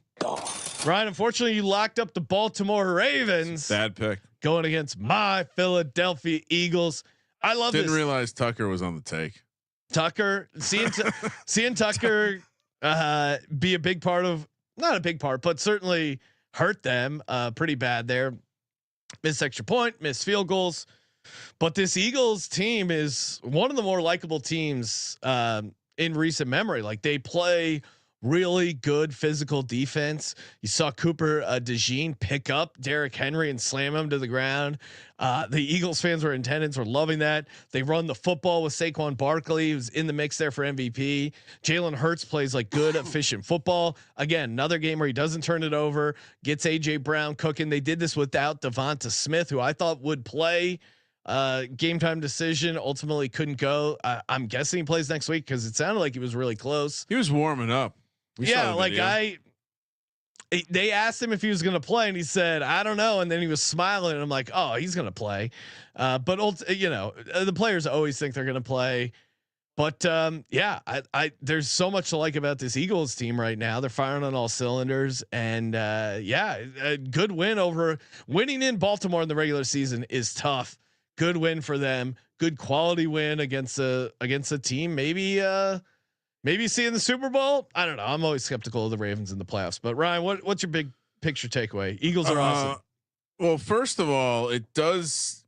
[SPEAKER 1] Ryan, unfortunately, you locked up the Baltimore Ravens.
[SPEAKER 5] Bad pick.
[SPEAKER 1] Going against my Philadelphia Eagles. I love
[SPEAKER 5] Didn't realize Tucker was on the take.
[SPEAKER 1] Tucker, seeing Tucker be a big part of. Not a big part, but certainly hurt them pretty bad there. Missed extra point, missed field goals. But this Eagles team is one of the more likable teams in recent memory. Like they play really good physical defense. You saw Cooper DeJean pick up Derrick Henry and slam him to the ground. The Eagles fans were in attendance, were loving that. They run the football with Saquon Barkley, who's in the mix there for MVP. Jalen Hurts plays like good, efficient football. Again, another game where he doesn't turn it over, gets AJ Brown cooking. They did this without Devonta Smith, who I thought would play. Game time decision, ultimately couldn't go. I'm guessing he plays next week because it sounded like he was really close.
[SPEAKER 5] He was warming up.
[SPEAKER 1] They asked him if he was going to play and he said, I don't know. And then he was smiling and I'm like, oh, he's going to play. But the players always think they're going to play, but there's so much to like about this Eagles team right now. They're firing on all cylinders and a good win over winning in Baltimore in the regular season is tough. Good win for them. Good quality win against a team. Maybe seeing the Super Bowl. I don't know. I'm always skeptical of the Ravens in the playoffs. But Ryan, what's your big picture takeaway? Eagles are awesome.
[SPEAKER 5] Well, first of all, it does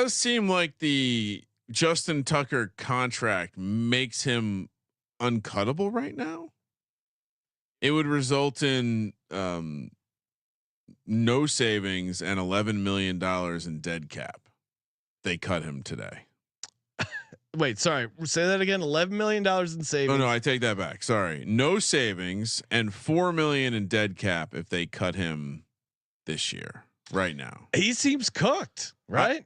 [SPEAKER 5] seem like the Justin Tucker contract makes him uncuttable right now. It would result in no savings and $11 million in dead cap. They cut him today.
[SPEAKER 1] Wait, sorry. Say that again. $11 million in savings.
[SPEAKER 5] Oh no, I take that back. Sorry, no savings and $4 million in dead cap if they cut him this year. Right now,
[SPEAKER 1] he seems cooked. Right?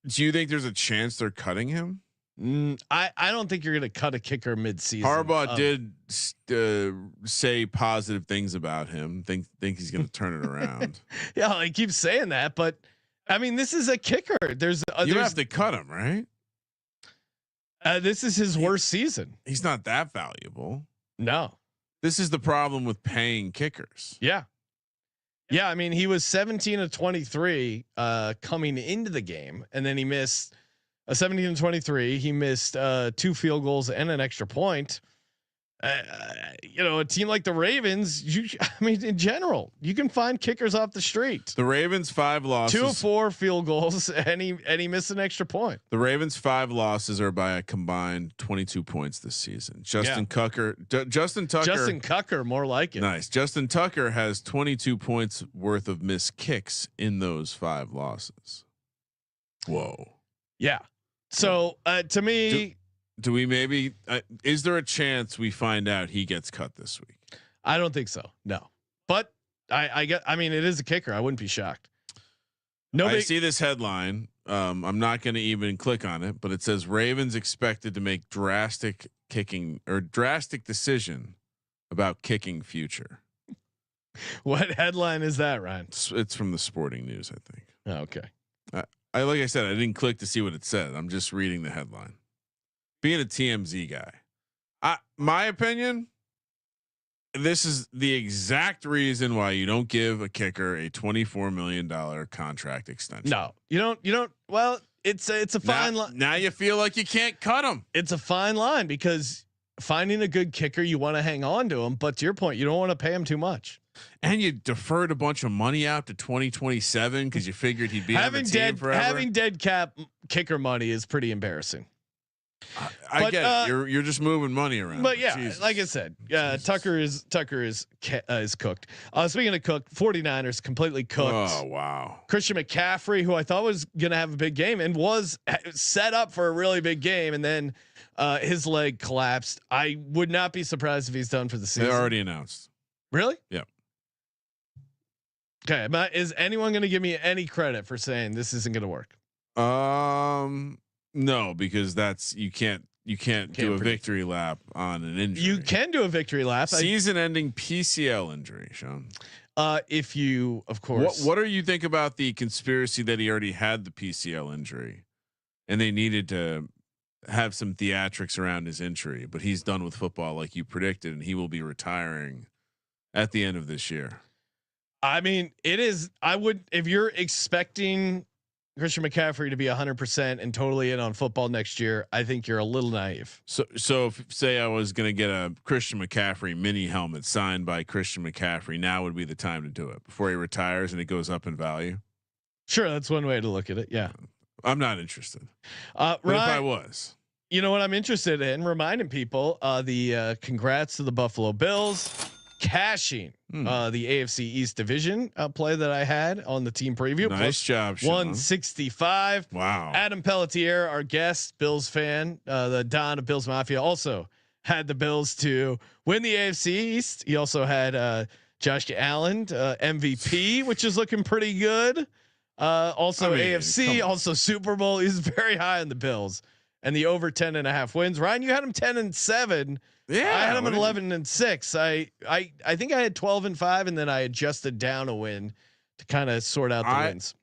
[SPEAKER 5] Do you think there's a chance they're cutting him?
[SPEAKER 1] I don't think you're going to cut a kicker mid-season.
[SPEAKER 5] Harbaugh did say positive things about him. Think he's going to turn it around.
[SPEAKER 1] Yeah, I keep saying that, but I mean, this is a kicker.
[SPEAKER 5] You have to cut him, right?
[SPEAKER 1] This is his worst season.
[SPEAKER 5] He's not that valuable.
[SPEAKER 1] No.
[SPEAKER 5] This is the problem with paying kickers.
[SPEAKER 1] Yeah. Yeah. I mean, he was 17 of 23 coming into the game, and then he missed 17 of 23. He missed 2 field goals and an extra point. A team like the Ravens, I mean, in general, you can find kickers off the street.
[SPEAKER 5] The Ravens 5 losses,
[SPEAKER 1] 2 of 4 field goals, and he missed an extra point.
[SPEAKER 5] The Ravens 5 losses are by a combined 22 points this season. Justin Tucker,
[SPEAKER 1] more like it.
[SPEAKER 5] Nice. Justin Tucker has 22 points worth of missed kicks in those 5 losses. Whoa.
[SPEAKER 1] Yeah. So to me.
[SPEAKER 5] Do we maybe? Is there a chance we find out he gets cut this week?
[SPEAKER 1] I don't think so. No, but I mean, it is a kicker. I wouldn't be shocked.
[SPEAKER 5] I see this headline. I'm not going to even click on it, but it says Ravens expected to make drastic decision about kicking future.
[SPEAKER 1] What headline is that, Ryan?
[SPEAKER 5] It's from the Sporting News, I think.
[SPEAKER 1] Oh, okay.
[SPEAKER 5] I like I said, I didn't click to see what it said. I'm just reading the headline. Being a TMZ guy, my opinion, this is the exact reason why you don't give a kicker a $24 million contract extension.
[SPEAKER 1] No, you don't. Well, it's a fine line.
[SPEAKER 5] Now you feel like you can't cut him.
[SPEAKER 1] It's a fine line because finding a good kicker, you want to hang on to him, but to your point, you don't want to pay him too much.
[SPEAKER 5] And you deferred a bunch of money out to 2027 because you figured he'd be on the team forever.
[SPEAKER 1] Having dead cap kicker money is pretty embarrassing.
[SPEAKER 5] I get it. You're just moving money around.
[SPEAKER 1] But yeah,
[SPEAKER 5] Jesus.
[SPEAKER 1] like I said, Tucker is cooked. Speaking of cooked, 49ers completely cooked.
[SPEAKER 5] Oh wow.
[SPEAKER 1] Christian McCaffrey, who I thought was going to have a big game and was set up for a really big game, and then his leg collapsed. I would not be surprised if he's done for the season.
[SPEAKER 5] They already announced.
[SPEAKER 1] Really?
[SPEAKER 5] Yeah.
[SPEAKER 1] Okay. Is anyone going to give me any credit for saying this isn't going to work?
[SPEAKER 5] No, because you can't do a victory lap on an injury.
[SPEAKER 1] You can do a victory lap.
[SPEAKER 5] Season-ending PCL injury, Sean.
[SPEAKER 1] If you, of course.
[SPEAKER 5] What do you think about the conspiracy that he already had the PCL injury, and they needed to have some theatrics around his injury, but he's done with football like you predicted, and he will be retiring at the end of this year?
[SPEAKER 1] I mean, it is. If you're expecting Christian McCaffrey to be 100% and totally in on football next year, I think you're a little naive.
[SPEAKER 5] So if say I was going to get a Christian McCaffrey mini helmet signed by Christian McCaffrey, now would be the time to do it before he retires and it goes up in value.
[SPEAKER 1] Sure. That's one way to look at it. Yeah.
[SPEAKER 5] I'm not interested.
[SPEAKER 1] Ryan,
[SPEAKER 5] if I was,
[SPEAKER 1] you know what I'm interested in? Reminding people the congrats to the Buffalo Bills cashing the AFC East division play that I had on the team preview.
[SPEAKER 5] Nice job, Sean.
[SPEAKER 1] 165.
[SPEAKER 5] Wow.
[SPEAKER 1] Adam Pelletier, our guest Bills fan, the Don of Bills Mafia, also had the Bills to win the AFC East. He also had Josh Allen MVP, which is looking pretty good. Also AFC, also Super Bowl. He's very high on the Bills and the over 10.5 wins. Ryan, you had him 10-7. Yeah, I had him at 11-6. I think I had 12-5, and then I adjusted down a win to kind of sort out the wins.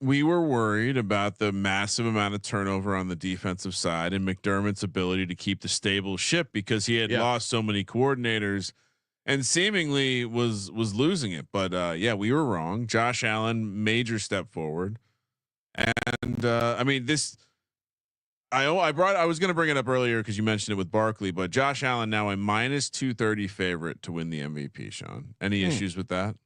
[SPEAKER 5] We were worried about the massive amount of turnover on the defensive side and McDermott's ability to keep the stable ship because he had lost so many coordinators and seemingly was losing it. But we were wrong. Josh Allen, major step forward. And I mean, I was going to bring it up earlier because you mentioned it with Barkley, but Josh Allen now a -230 favorite to win the MVP. Sean, any issues with that?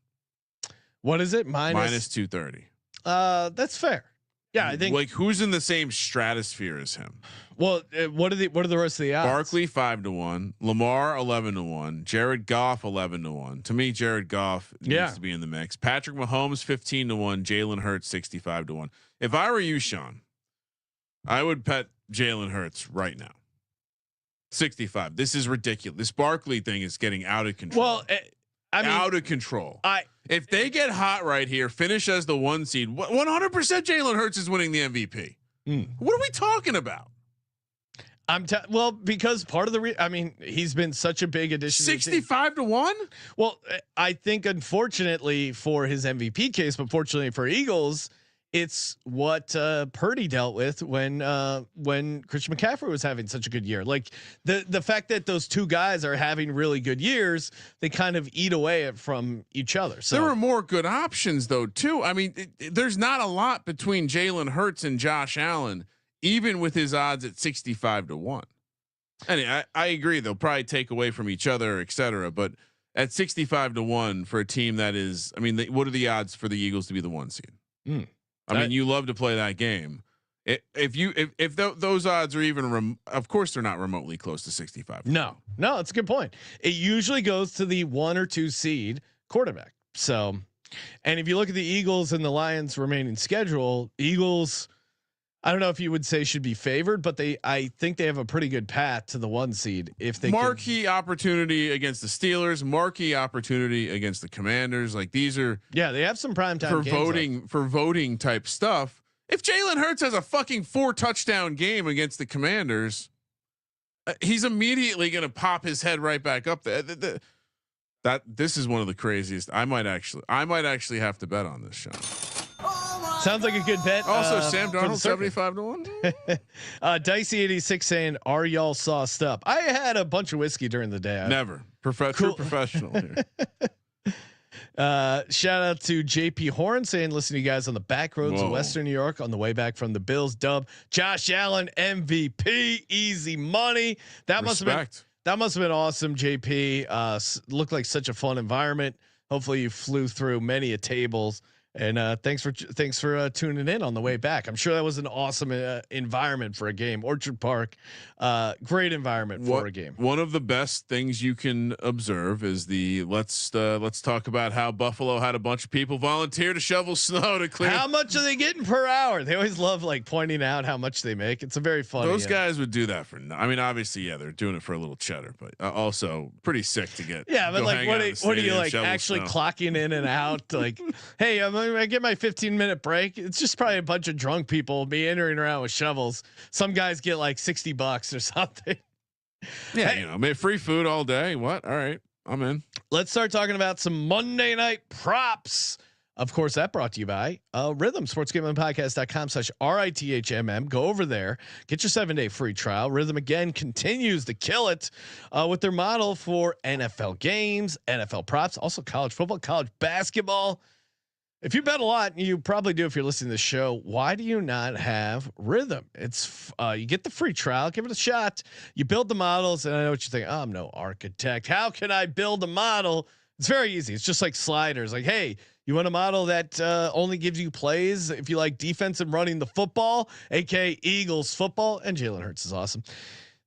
[SPEAKER 1] What is it?
[SPEAKER 5] -230.
[SPEAKER 1] That's fair. Yeah, I think
[SPEAKER 5] like who's in the same stratosphere as him?
[SPEAKER 1] Well, what are the rest of the odds?
[SPEAKER 5] Barkley 5-1, Lamar 11-1, Jared Goff 11-1. To me, Jared Goff needs to be in the mix. Patrick Mahomes 15-1, Jalen Hurts 65-1. If I were you, Sean, I would bet Jalen Hurts right now. 65. This is ridiculous. This Barkley thing is getting out of control.
[SPEAKER 1] Well, I mean,
[SPEAKER 5] out of control. If they get hot right here, finish as the 1 seed, 100% Jalen Hurts is winning the MVP. What are we talking about?
[SPEAKER 1] Well, because part of the he's been such a big addition.
[SPEAKER 5] 65-1.
[SPEAKER 1] Well, I think unfortunately for his MVP case, but fortunately for Eagles, it's what Purdy dealt with when Christian McCaffrey was having such a good year. Like the fact that those two guys are having really good years, they kind of eat away from each other. So
[SPEAKER 5] there were more good options though too. I mean, there's not a lot between Jalen Hurts and Josh Allen, even with his odds at 65-1. And I agree they'll probably take away from each other, et cetera. But at 65-1 for a team that is, I mean, what are the odds for the Eagles to be the 1 seed? I mean, you love to play that game. If those odds are even, of course they're not remotely close to 65.
[SPEAKER 1] No, it's a good point. It usually goes to the 1 or 2 seed quarterback. So, and if you look at the Eagles and the Lions remaining schedule, Eagles, I don't know if you would say should be favored, but I think they have a pretty good path to the 1 seed if they
[SPEAKER 5] marquee opportunity against the Steelers, marquee opportunity against the Commanders. Like these are
[SPEAKER 1] they have some prime time
[SPEAKER 5] for voting type stuff. If Jalen Hurts has a fucking 4 touchdown game against the Commanders, he's immediately going to pop his head right back up there. This is one of the craziest. I might actually have to bet on this show.
[SPEAKER 1] Sounds like a good bet.
[SPEAKER 5] Also, Sam Darnold 75-1.
[SPEAKER 1] Dicey 86 saying, "Are y'all sauced up?" I had a bunch of whiskey during the day.
[SPEAKER 5] Never true professional here.
[SPEAKER 1] Shout out to JP Horn saying, "Listen to you guys on the back roads of Western New York on the way back from the Bills dub. Josh Allen MVP, easy money. That must have been awesome. JP looked like such a fun environment. Hopefully you flew through many a tables." And thanks for tuning in on the way back. I'm sure that was an awesome environment for a game. Orchard Park, great environment for a game.
[SPEAKER 5] One of the best things you can observe is let's talk about how Buffalo had a bunch of people volunteer to shovel snow to clear.
[SPEAKER 1] How much are they getting per hour? They always love like pointing out how much they make. It's a very funny.
[SPEAKER 5] Those guys would do that for. I mean, obviously, they're doing it for a little cheddar, but also pretty sick to get.
[SPEAKER 1] Yeah, but like, what are you like actually clocking in and out? Like, hey, I get my 15-minute break. It's just probably a bunch of drunk people meandering around with shovels. Some guys get like $60 or something.
[SPEAKER 5] Yeah, hey, free food all day. What? All right, I'm in.
[SPEAKER 1] Let's start talking about some Monday night props. Of course, that brought to you by Rhythm, sportsgamblingpodcast.com/RITHMM. Go over there, get your 7-day free trial. Rhythm again continues to kill it with their model for NFL games, NFL props, also college football, college basketball. If you bet a lot, you probably do if you're listening to the show. Why do you not have Rhythm? It's you get the free trial, give it a shot. You build the models, and I know what you think. Oh, I'm no architect. How can I build a model? It's very easy. It's just like sliders. Like, hey, you want a model that only gives you plays if you like defense and running the football, aka Eagles football, and Jalen Hurts is awesome.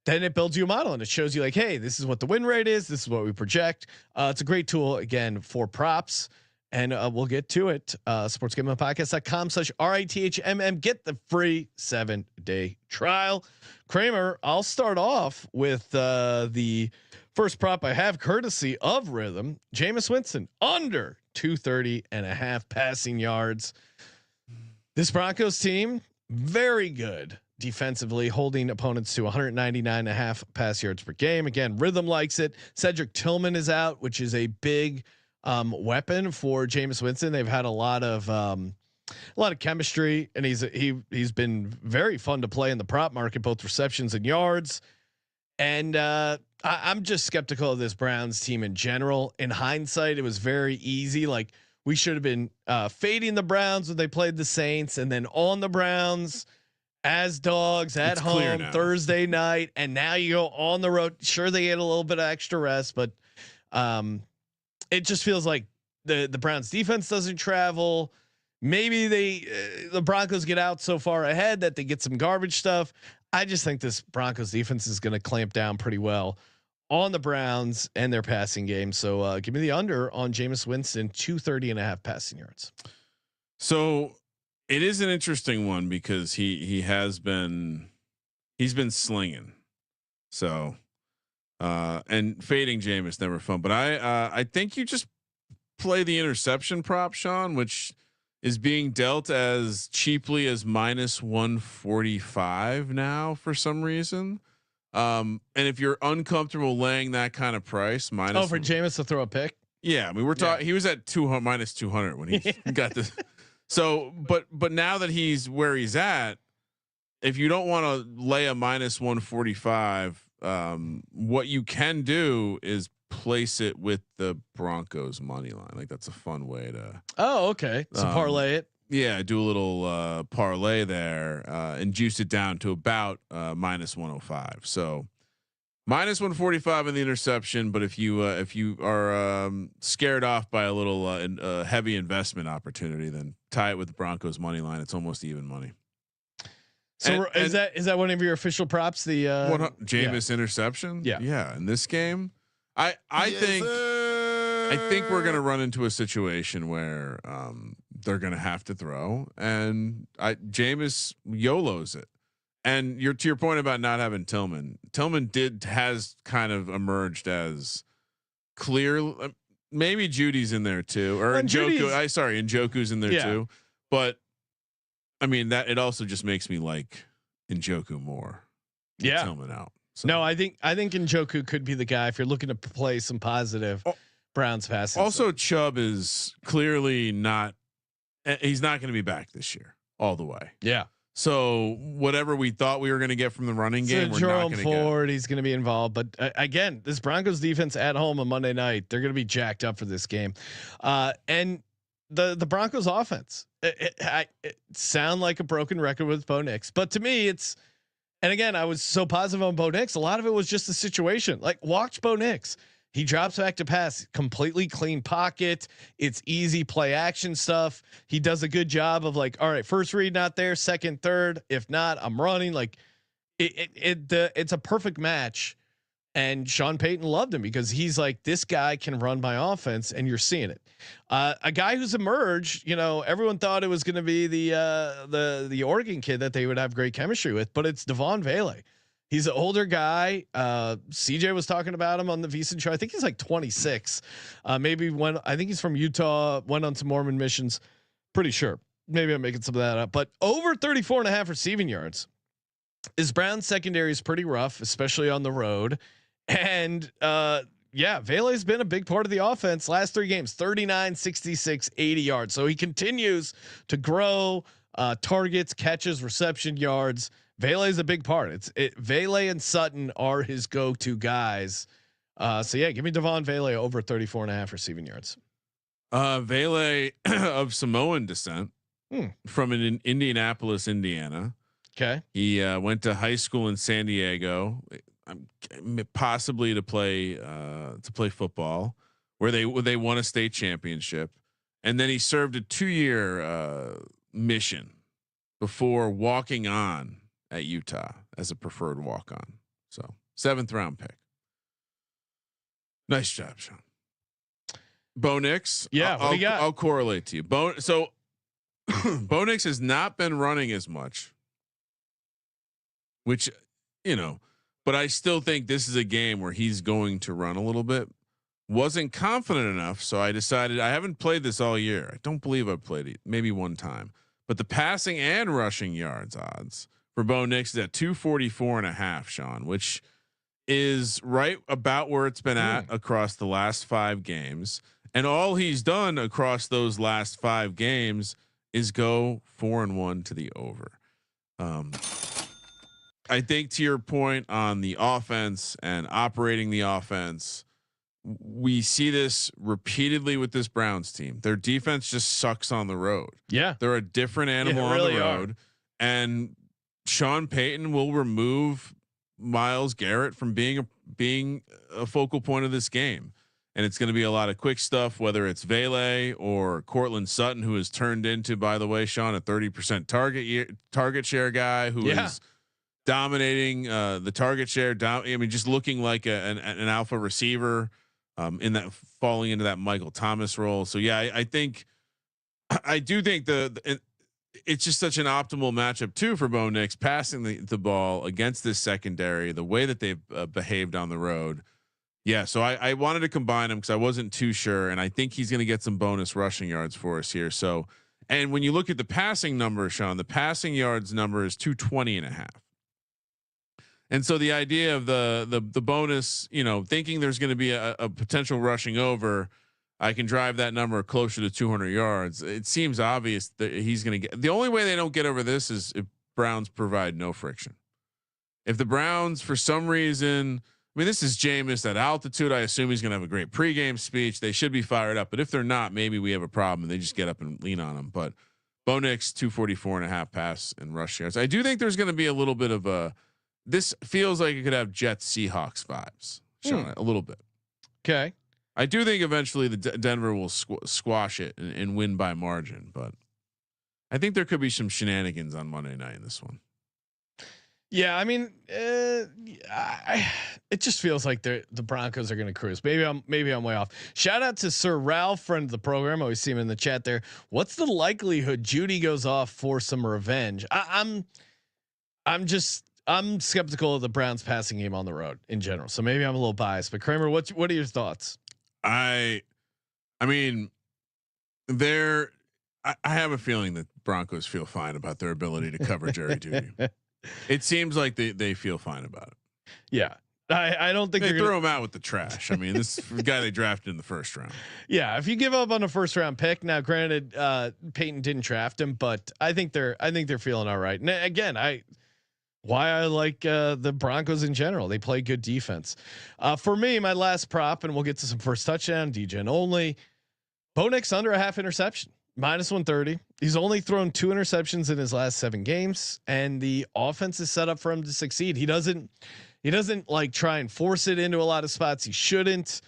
[SPEAKER 1] Then it builds you a model and it shows you like, hey, this is what the win rate is. This is what we project. It's a great tool again for props. And we'll get to it. sportsgamblingpodcast.com/RITHMM. Get the free 7-day trial. Kramer, I'll start off with the first prop I have, courtesy of Rhythm. Jameis Winston under 230.5 passing yards. This Broncos team, very good defensively, holding opponents to 199.5 pass yards per game. Again, Rhythm likes it. Cedric Tillman is out, which is a big weapon for Jameis Winston. They've had a lot of chemistry, and he's been very fun to play in the prop market, both receptions and yards. And I'm just skeptical of this Browns team in general. In hindsight, it was very easy. Like we should have been fading the Browns when they played the Saints, and then on the Browns as dogs at home Thursday night, and now you go on the road. Sure, they get a little bit of extra rest, but it just feels like the Browns defense doesn't travel. maybe the Broncos get out so far ahead that they get some garbage stuff. I just think this Broncos defense is going to clamp down pretty well on the Browns and their passing game. So give me the under on Jameis Winston, 230.5 passing yards.
[SPEAKER 5] So it is an interesting one because he's been slinging. So and fading Jameis never fun, but I think you just play the interception prop, Sean, which is being dealt as cheaply as -145 now for some reason. And if you're uncomfortable laying that kind of price, for
[SPEAKER 1] Jameis to throw a pick.
[SPEAKER 5] Yeah. I mean, we're talking, he was at -200 when he got this. So, but now that he's where he's at, if you don't want to lay a -145, what you can do is place it with the Broncos money line. Like that's a fun way to.
[SPEAKER 1] Oh, okay. So parlay it.
[SPEAKER 5] Yeah, do a little parlay there and juice it down to about -105. So -145 in the interception. But if you are scared off by a little heavy investment opportunity, then tie it with the Broncos money line. It's almost even money.
[SPEAKER 1] So is that one of your official props? The
[SPEAKER 5] Jameis interception. Yeah. In this game, I think we're gonna run into a situation where they're gonna have to throw, and Jameis YOLOs it. And to your point about not having Tillman has kind of emerged as clear. Maybe Judy's in there too, or Njoku's in there too. But I mean that it also just makes me like Njoku more. Tillman out. So. No,
[SPEAKER 1] I think Njoku could be the guy if you're looking to play some positive Browns passing.
[SPEAKER 5] Also, Chubb is clearly not. He's not going to be back this year all the way.
[SPEAKER 1] Yeah.
[SPEAKER 5] So whatever we thought we were going to get from the running game, we're not going to get.
[SPEAKER 1] He's going to be involved, but again, this Broncos defense at home on Monday night, they're going to be jacked up for this game, and the Broncos offense. It sound like a broken record with Bo Nix, but to me, it's. And again, I was so positive on Bo Nix. A lot of it was just the situation. Like watch Bo Nix. He drops back to pass, completely clean pocket. It's easy play action stuff. He does a good job of like, all right, first read not there, second, third. If not, I'm running. Like it's a perfect match. And Sean Payton loved him because he's like, this guy can run my offense, and you're seeing it. A guy who's emerged, everyone thought it was going to be the Oregon kid that they would have great chemistry with, but it's Devon Vele. He's an older guy. CJ was talking about him on the VSIN show. I think he's like 26. I think he's from Utah, went on some Mormon missions. Pretty sure. Maybe I'm making some of that up, but over 34.5 receiving yards. His Browns secondary is pretty rough, especially on the road. And Vele's been a big part of the offense. Last 3 games, 39, 66, 80 yards. So he continues to grow targets, catches, reception yards. Vele is a big part. Vele and Sutton are his go-to guys. Give me Devon Vele over 34.5 receiving yards.
[SPEAKER 5] Vele of Samoan descent from Indianapolis, Indiana.
[SPEAKER 1] Okay.
[SPEAKER 5] He went to high school in San Diego, possibly to play football, where they won a state championship, and then he served a 2-year mission before walking on at Utah as a preferred walk-on. So 7th round pick. Nice job, Sean. Bo Nix.
[SPEAKER 1] Yeah,
[SPEAKER 5] I'll correlate to you. Bo Nix has not been running as much. Which, but I still think this is a game where he's going to run a little bit. Wasn't confident enough, so I decided I haven't played this all year. I don't believe I've played it, maybe one time. But the passing and rushing yards odds for Bo Nix is at 244.5, Sean, which is right about where it's been at across the last 5 games. And all he's done across those last 5 games is go 4-1 to the over. I think to your point on the offense and operating the offense, we see this repeatedly with this Browns team. Their defense just sucks on the road.
[SPEAKER 1] Yeah.
[SPEAKER 5] They're a different animal on the road. And Sean Payton will remove Myles Garrett from being a focal point of this game. and it's going to be a lot of quick stuff, whether it's Vele or Cortland Sutton, who has turned into, by the way, Sean, a 30% target share guy who is dominating the target share. I mean, just looking like an alpha receiver in that, falling into that Michael Thomas role. So yeah, I do think it's just such an optimal matchup too for Bo Nix, passing the ball against this secondary, the way that they've behaved on the road. Yeah. So I wanted to combine him because I wasn't too sure. And I think he's going to get some bonus rushing yards for us here. So, and when you look at the passing number, Sean, the passing yards number is 220.5. And so the idea of the bonus, thinking there's going to be a potential rushing over, I can drive that number closer to 200 yards. It seems obvious that he's going to get. The only way they don't get over this is if Browns provide no friction. If the Browns, for some reason, I mean, this is Jameis at altitude. I assume he's going to have a great pregame speech. They should be fired up. But if they're not, maybe we have a problem and they just get up and lean on him. But Bo Nix 244.5 pass and rush yards. I do think there's going to be a little bit of a. This feels like it could have Jets Seahawks vibes, Sean, a little bit.
[SPEAKER 1] Okay.
[SPEAKER 5] I do think eventually the Denver will squash it and win by margin, but I think there could be some shenanigans on Monday night in this one.
[SPEAKER 1] Yeah, I mean, it just feels like the Broncos are going to cruise. Maybe I'm way off. Shout out to Sir Ralph, friend of the program. Always see him in the chat there. What's the likelihood Judy goes off for some revenge? I'm skeptical of the Browns passing game on the road in general. So maybe I'm a little biased. But Kramer, what are your thoughts?
[SPEAKER 5] I mean, I have a feeling that Broncos feel fine about their ability to cover Jerry Jeudy. It seems like they feel fine about it.
[SPEAKER 1] Yeah. I don't think
[SPEAKER 5] they
[SPEAKER 1] they're
[SPEAKER 5] throw him out with the trash. I mean, this guy they drafted in the first round.
[SPEAKER 1] Yeah. If you give up on a first round pick, now granted, Peyton didn't draft him, but I think they're feeling all right. And again, why I like the Broncos in general. They play good defense. For me, my last prop, and we'll get to some first touchdown, DGen only. Bo Nix under a half interception, -130. He's only thrown 2 interceptions in his last 7 games, and the offense is set up for him to succeed. He doesn't like try and force it into a lot of spots. He shouldn't.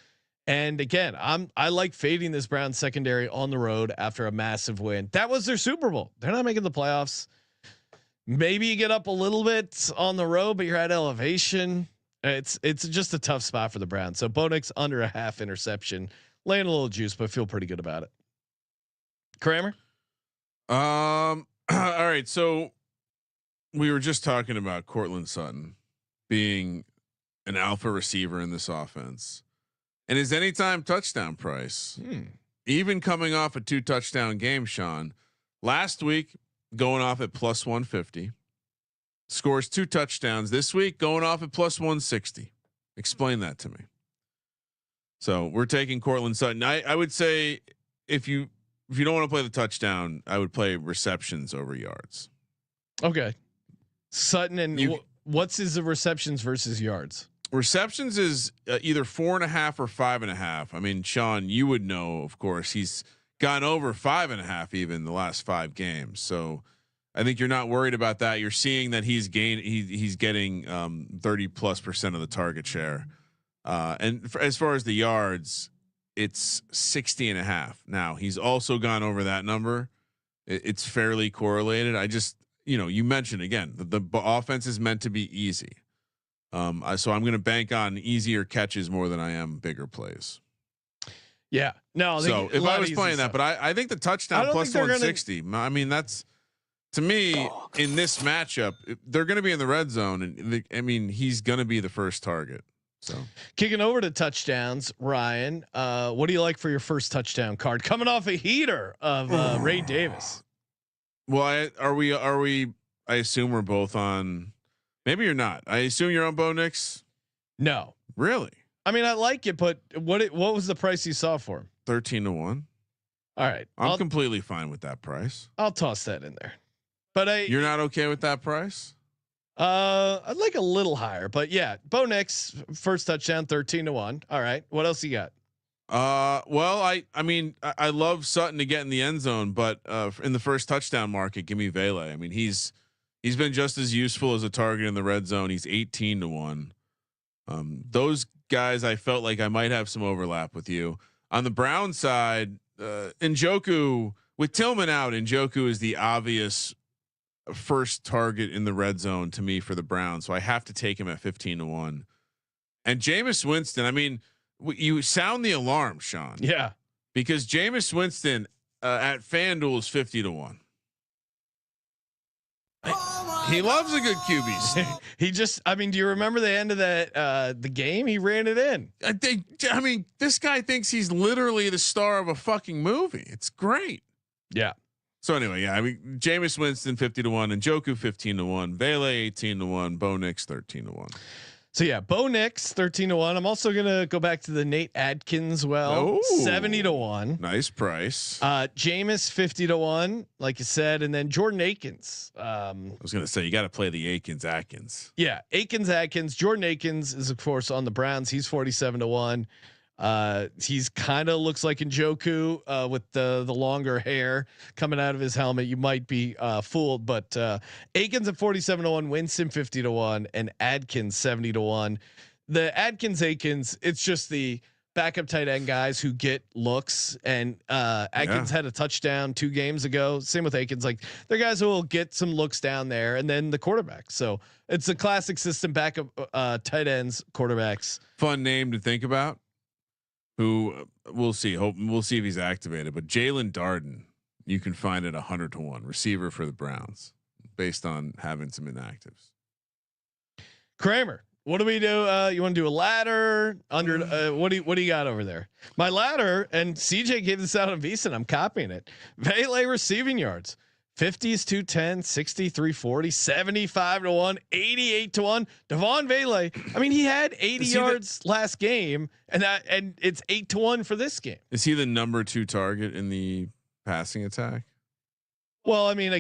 [SPEAKER 1] And again, I like fading this Browns secondary on the road after a massive win. That was their Super Bowl. They're not making the playoffs. Maybe you get up a little bit on the road, but you're at elevation. It's just a tough spot for the Browns. So Bo Nix under a half interception, laying a little juice, but feel pretty good about it. Kramer.
[SPEAKER 5] All right. So we were just talking about Cortland Sutton being an alpha receiver in this offense, and his anytime touchdown price, even coming off a 2 touchdown game, Sean, last week, going off at +150, scores 2 touchdowns this week, going off at +160. Explain that to me. So we're taking Cortland Sutton. I would say if you don't want to play the touchdown, I would play receptions over yards.
[SPEAKER 1] Okay. Sutton and what's his receptions versus yards?
[SPEAKER 5] Receptions is either 4.5 or 5.5. I mean, Sean, you would know, of course, he's gone over 5.5 even the last 5 games. So I think you're not worried about that. You're seeing that he's getting 30+% of the target share. And as far as the yards, it's 60.5. Now he's also gone over that number. It's fairly correlated. I just, you mentioned again, the offense is meant to be easy. So I'm going to bank on easier catches more than I am bigger plays.
[SPEAKER 1] Yeah, no.
[SPEAKER 5] So if I was playing that, but I think the touchdown +160. I mean, that's to me in this matchup, they're going to be in the red zone, and he's going to be the first target. So
[SPEAKER 1] kicking over to touchdowns, Ryan. What do you like for your first touchdown card? Coming off a heater of Ray Davis.
[SPEAKER 5] Well, are we? I assume we're both on. Maybe you're not. I assume you're on Bo Nix.
[SPEAKER 1] No,
[SPEAKER 5] really.
[SPEAKER 1] I mean, I like it, but what was the price you saw for him?
[SPEAKER 5] 13-1.
[SPEAKER 1] All right,
[SPEAKER 5] I'm completely fine with that price.
[SPEAKER 1] I'll toss that in there. But
[SPEAKER 5] you're not okay with that price?
[SPEAKER 1] I'd like a little higher, but yeah, Bo Nix first touchdown 13-1. All right, what else you got?
[SPEAKER 5] Well, I mean, I love Sutton to get in the end zone, but in the first touchdown market, give me Vele. I mean, he's been just as useful as a target in the red zone. He's 18-1. Those guys, I felt like I might have some overlap with you. On the Brown side, Njoku with Tillman out, Njoku is the obvious first target in the red zone to me for the Browns. So I have to take him at 15-1. And Jameis Winston, I mean, you sound the alarm, Sean.
[SPEAKER 1] Yeah.
[SPEAKER 5] Because Jameis Winston at FanDuel is 50-1. He loves a good QB sneak.
[SPEAKER 1] He just, I mean, do you remember the end of that, the game? He ran it in.
[SPEAKER 5] I mean, this guy thinks he's literally the star of a fucking movie. It's great.
[SPEAKER 1] Yeah.
[SPEAKER 5] So anyway, yeah, I mean, Jameis Winston 50-1 and Njoku 15-1, Vele 18-1, Bo Nix 13-1.
[SPEAKER 1] So yeah, Bo Nix 13-1. I'm also gonna go back to the Nate Adkins 70-1.
[SPEAKER 5] Nice price.
[SPEAKER 1] Jameis 50-1, like you said, and then Jordan Akins.
[SPEAKER 5] I was gonna say you got to play the Akins Atkins.
[SPEAKER 1] Yeah, Akins. Jordan Akins is of course on the Browns. He's 47-1. He's kind of looks like Njoku with the longer hair coming out of his helmet. You might be fooled, but Akins at 47-1, Winston 50-1, and Adkins 70-1. The Akins, it's just the backup tight end guys who get looks, and Adkins had a touchdown 2 games ago. Same with Akins, like they're guys who will get some looks down there, and then the quarterback. So it's a classic system, backup tight ends, quarterbacks.
[SPEAKER 5] Fun name to think about. Who we'll see. We'll see if he's activated. But Jalen Darden, you can find at 100-1 receiver for the Browns, based on having some inactives.
[SPEAKER 1] Kramer, what do we do? You want to do a ladder under? What do you got over there? My ladder, and CJ gave this out on VSIN. I'm copying it. Vele receiving yards. 50s 210, 60 340, 75-1, 88-1. Devon Vele. I mean, he had 80 yards last game, and it's 8-1 for this game.
[SPEAKER 5] Is he the number 2 target in the passing attack?
[SPEAKER 1] Well, I mean,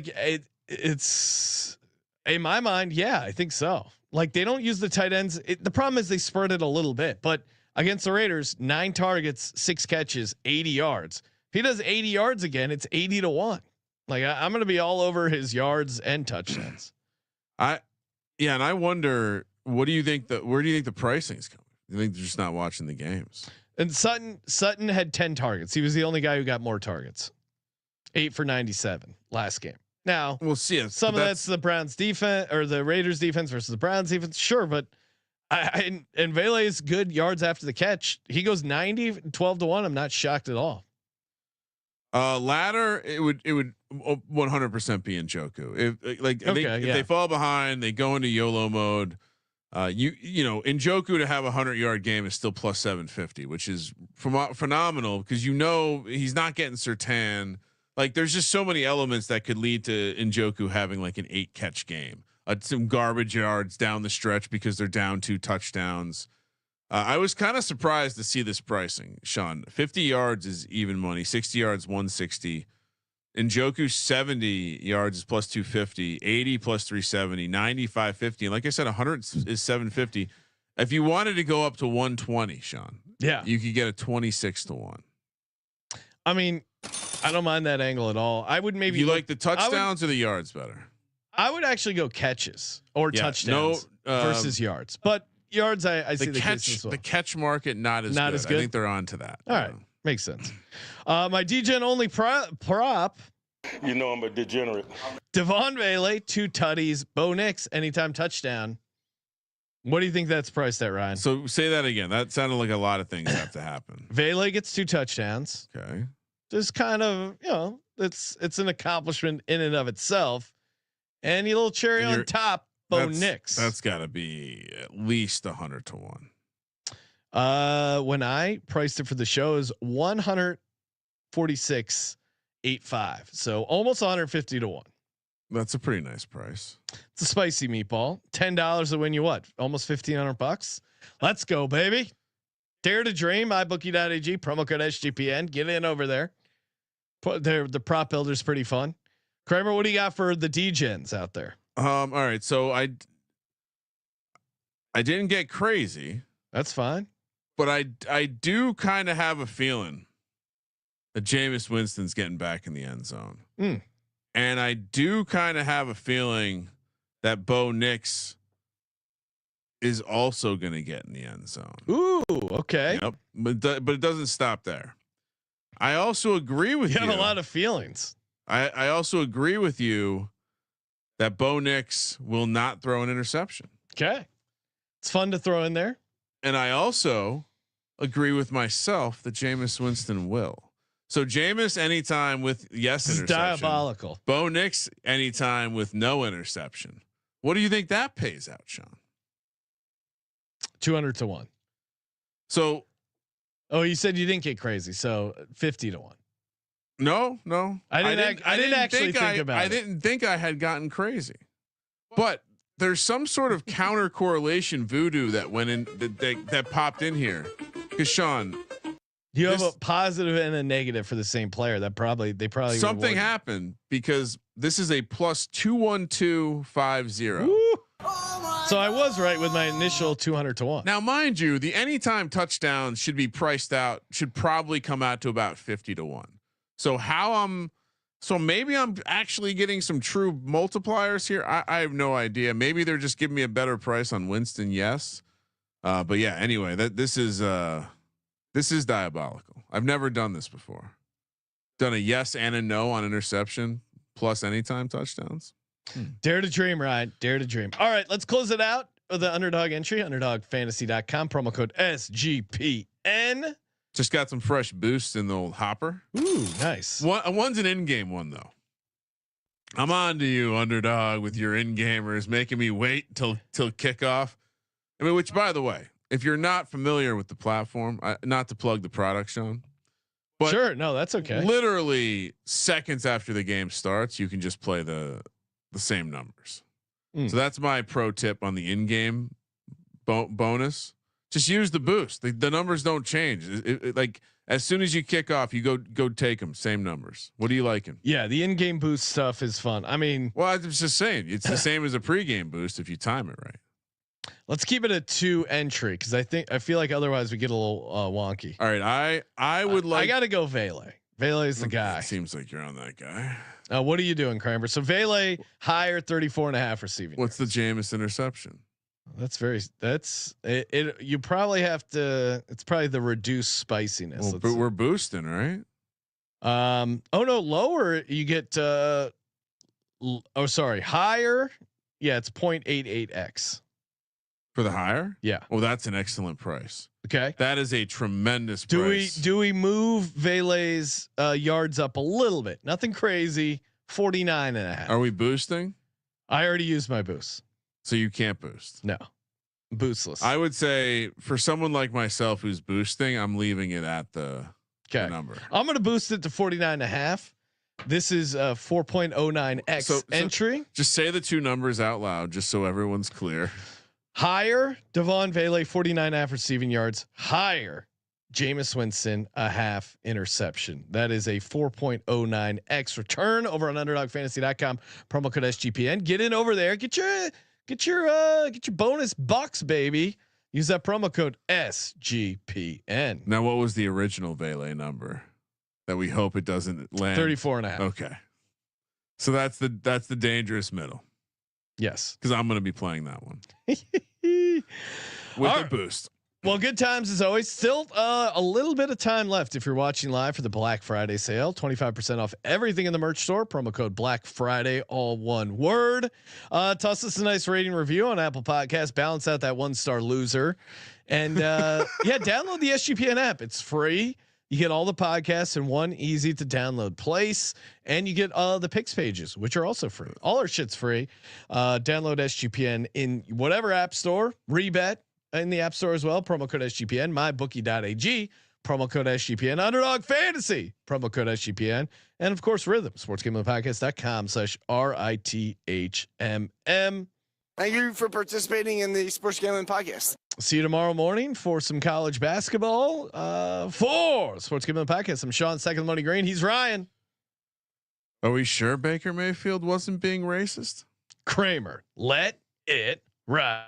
[SPEAKER 1] it's in my mind, yeah, I think so. Like they don't use the tight ends. The problem is they spread it a little bit, but against the Raiders, 9 targets, 6 catches, 80 yards. If he does 80 yards again, it's 80-1. Like I'm going to be all over his yards and touchdowns.
[SPEAKER 5] And I wonder, where do you think the pricing is coming? You think they're just not watching the games?
[SPEAKER 1] And Sutton had 10 targets. He was the only guy who got more targets. 8 for 97 last game. Now
[SPEAKER 5] we'll see.
[SPEAKER 1] Some of that's the Browns defense or the Raiders defense versus the Browns defense. Sure. But and Vele's good yards after the catch. He goes 90, 12-1. I'm not shocked at all.
[SPEAKER 5] Ladder, it would 100% be Njoku. If they fall behind, they go into YOLO mode. You know, Njoku to have a 100-yard game is still plus 750, which is phenomenal because he's not getting Surtain. Like there's just so many elements that could lead to Njoku having like an 8-catch game, some garbage yards down the stretch because they're down 2 touchdowns. I was kind of surprised to see this pricing, Sean. 50 yards is even money. 60 yards, 160. Njoku 70 yards is plus 250. 80 plus 370. 95, 50. And like I said, 100 is 750. If you wanted to go up to 120, Sean, you could get a 26-1.
[SPEAKER 1] I mean, I don't mind that angle at all. I would maybe
[SPEAKER 5] like the touchdowns or the yards better.
[SPEAKER 1] I would actually go catches or touchdowns versus yards, but yards, I see the catch.
[SPEAKER 5] The catch market not as good. I think they're on to that.
[SPEAKER 1] All right, makes sense. My DGen only prop.
[SPEAKER 6] You know I'm a degenerate.
[SPEAKER 1] Devon Vele 2 tutties. Bo Nix anytime touchdown. What do you think that's priced at, Ryan?
[SPEAKER 5] So say that again. That sounded like a lot of things have to happen.
[SPEAKER 1] Vele gets 2 touchdowns.
[SPEAKER 5] Okay,
[SPEAKER 1] just kind of it's an accomplishment in and of itself, and a little cherry on top. Bo Nix.
[SPEAKER 5] That's got to be at least 100-1.
[SPEAKER 1] When I priced it for the show is 146.85. So almost 150-1.
[SPEAKER 5] That's a pretty nice price.
[SPEAKER 1] It's a spicy meatball. $10 to win you what? Almost $1,500. Let's go, baby. Dare to dream. MyBookie.ag promo code SGPN. Get in over there. The prop builder's pretty fun. Kramer, what do you got for the DGens out there?
[SPEAKER 5] All right. So I didn't get crazy.
[SPEAKER 1] That's fine.
[SPEAKER 5] But I do kind of have a feeling that Jameis Winston's getting back in the end zone. And I do kind of have a feeling that Bo Nix is also going to get in the end zone.
[SPEAKER 1] Ooh, okay.
[SPEAKER 5] Yep. But it doesn't stop there. I also agree with you.
[SPEAKER 1] You have a lot of feelings.
[SPEAKER 5] I also agree with you that Bo Nix will not throw an interception.
[SPEAKER 1] Okay. It's fun to throw in there.
[SPEAKER 5] And I also agree with myself that Jameis Winston will. So Jameis anytime with interception.
[SPEAKER 1] Diabolical.
[SPEAKER 5] Bo Nix anytime with no interception. What do you think that pays out, Sean?
[SPEAKER 1] 200 to 1.
[SPEAKER 5] So,
[SPEAKER 1] you said you didn't get crazy. So 50 to 1.
[SPEAKER 5] No,
[SPEAKER 1] I didn't actually think about it.
[SPEAKER 5] I didn't think I had gotten crazy, but there's some sort of counter correlation voodoo that went in that popped in here. Because Sean,
[SPEAKER 1] you have a positive and a negative for the same player. They probably
[SPEAKER 5] something happened because this is a plus 21250.
[SPEAKER 1] So I was right with my initial 200 to 1.
[SPEAKER 5] Now, mind you, the anytime touchdown should be priced out, should probably come out to about 50 to 1. So maybe I'm actually getting some true multipliers here. I have no idea. Maybe they're just giving me a better price on Winston. Yes. But yeah, anyway, this is diabolical. I've never done this before. Done a yes and a no on interception plus anytime touchdowns.
[SPEAKER 1] Dare to dream, Ryan. Dare to dream. All right, let's close it out with the Underdog entry. UnderdogFantasy.com, promo code SGPN.
[SPEAKER 5] Just got some fresh boosts in the old hopper.
[SPEAKER 1] Ooh, nice.
[SPEAKER 5] One's an in-game one though. I'm on to you, Underdog, with your in-gamers making me wait till kickoff. I mean, which by the way, if you're not familiar with the platform, not to plug the product, Sean, but
[SPEAKER 1] sure, no, that's okay.
[SPEAKER 5] Literally seconds after the game starts, you can just play the same numbers. So that's my pro tip on the in-game bonus. Just use the boost. The numbers don't change. Like as soon as you kick off, you go take them. Same numbers. What are you liking?
[SPEAKER 1] Yeah, the in-game boost stuff is fun. I mean,
[SPEAKER 5] well, I was just saying it's the same as a pregame boost if you time it right.
[SPEAKER 1] Let's keep it a 2 entry because I feel like otherwise we get a little wonky.
[SPEAKER 5] All right, I would like.
[SPEAKER 1] I got to go Vele. Vele is the guy.
[SPEAKER 5] It seems like you're on that guy.
[SPEAKER 1] What are you doing, Kramer? So Vele higher 34.5 receiving.
[SPEAKER 5] What's the Jameis interception?
[SPEAKER 1] That's it. You probably have to. It's probably the reduced spiciness.
[SPEAKER 5] Well, but we're boosting, right?
[SPEAKER 1] Oh no, lower you get. Higher. Yeah, it's 0.88x
[SPEAKER 5] for the higher.
[SPEAKER 1] Yeah.
[SPEAKER 5] Well, that's an excellent price.
[SPEAKER 1] Okay,
[SPEAKER 5] that is a tremendous price.
[SPEAKER 1] Do we move Vele's yards up a little bit? Nothing crazy. 49.5.
[SPEAKER 5] Are we boosting?
[SPEAKER 1] I already used my boost.
[SPEAKER 5] So you can't boost.
[SPEAKER 1] No, boostless.
[SPEAKER 5] I would say for someone like myself who's boosting, I'm leaving it at the number.
[SPEAKER 1] I'm going to boost it to 49.5. This is a 4.09x entry.
[SPEAKER 5] Just say the two numbers out loud, just so everyone's clear.
[SPEAKER 1] Higher Devon Vele 49.5 receiving yards. Higher Jameis Winston a half interception. That is a 4.09x return over on UnderdogFantasy.com. Promo code SGPN. Get in over there. Get your bonus bucks, baby. Use that promo code SGPN.
[SPEAKER 5] Now, what was the original Vele number that we hope it doesn't land?
[SPEAKER 1] 34.5.
[SPEAKER 5] Okay, so that's the dangerous middle.
[SPEAKER 1] Yes,
[SPEAKER 5] because I'm going to be playing that one with a boost.
[SPEAKER 1] Well, good times as always. Still a little bit of time left if you're watching live for the Black Friday sale. 25% off everything in the merch store. Promo code Black Friday, all one word. Toss us a nice rating review on Apple Podcasts. Balance out that 1-star loser. And download the SGPN app. It's free. You get all the podcasts in one easy to download place, and you get the picks pages, which are also free. All our shit's free. Download SGPN in whatever app store. Rebet in the app store as well. Promo code SGPN. MyBookie.ag. Promo code SGPN. Underdog Fantasy. Promo code SGPN. And of course, Rhythm. SportsGamblingPodcast.com/RITHMM.
[SPEAKER 8] Thank you for participating in the Sports Gambling Podcast.
[SPEAKER 1] See you tomorrow morning for some college basketball. For Sports Gambling Podcast. I'm Sean, second money green. He's Ryan.
[SPEAKER 5] Are we sure Baker Mayfield wasn't being racist?
[SPEAKER 1] Kramer, let it ride.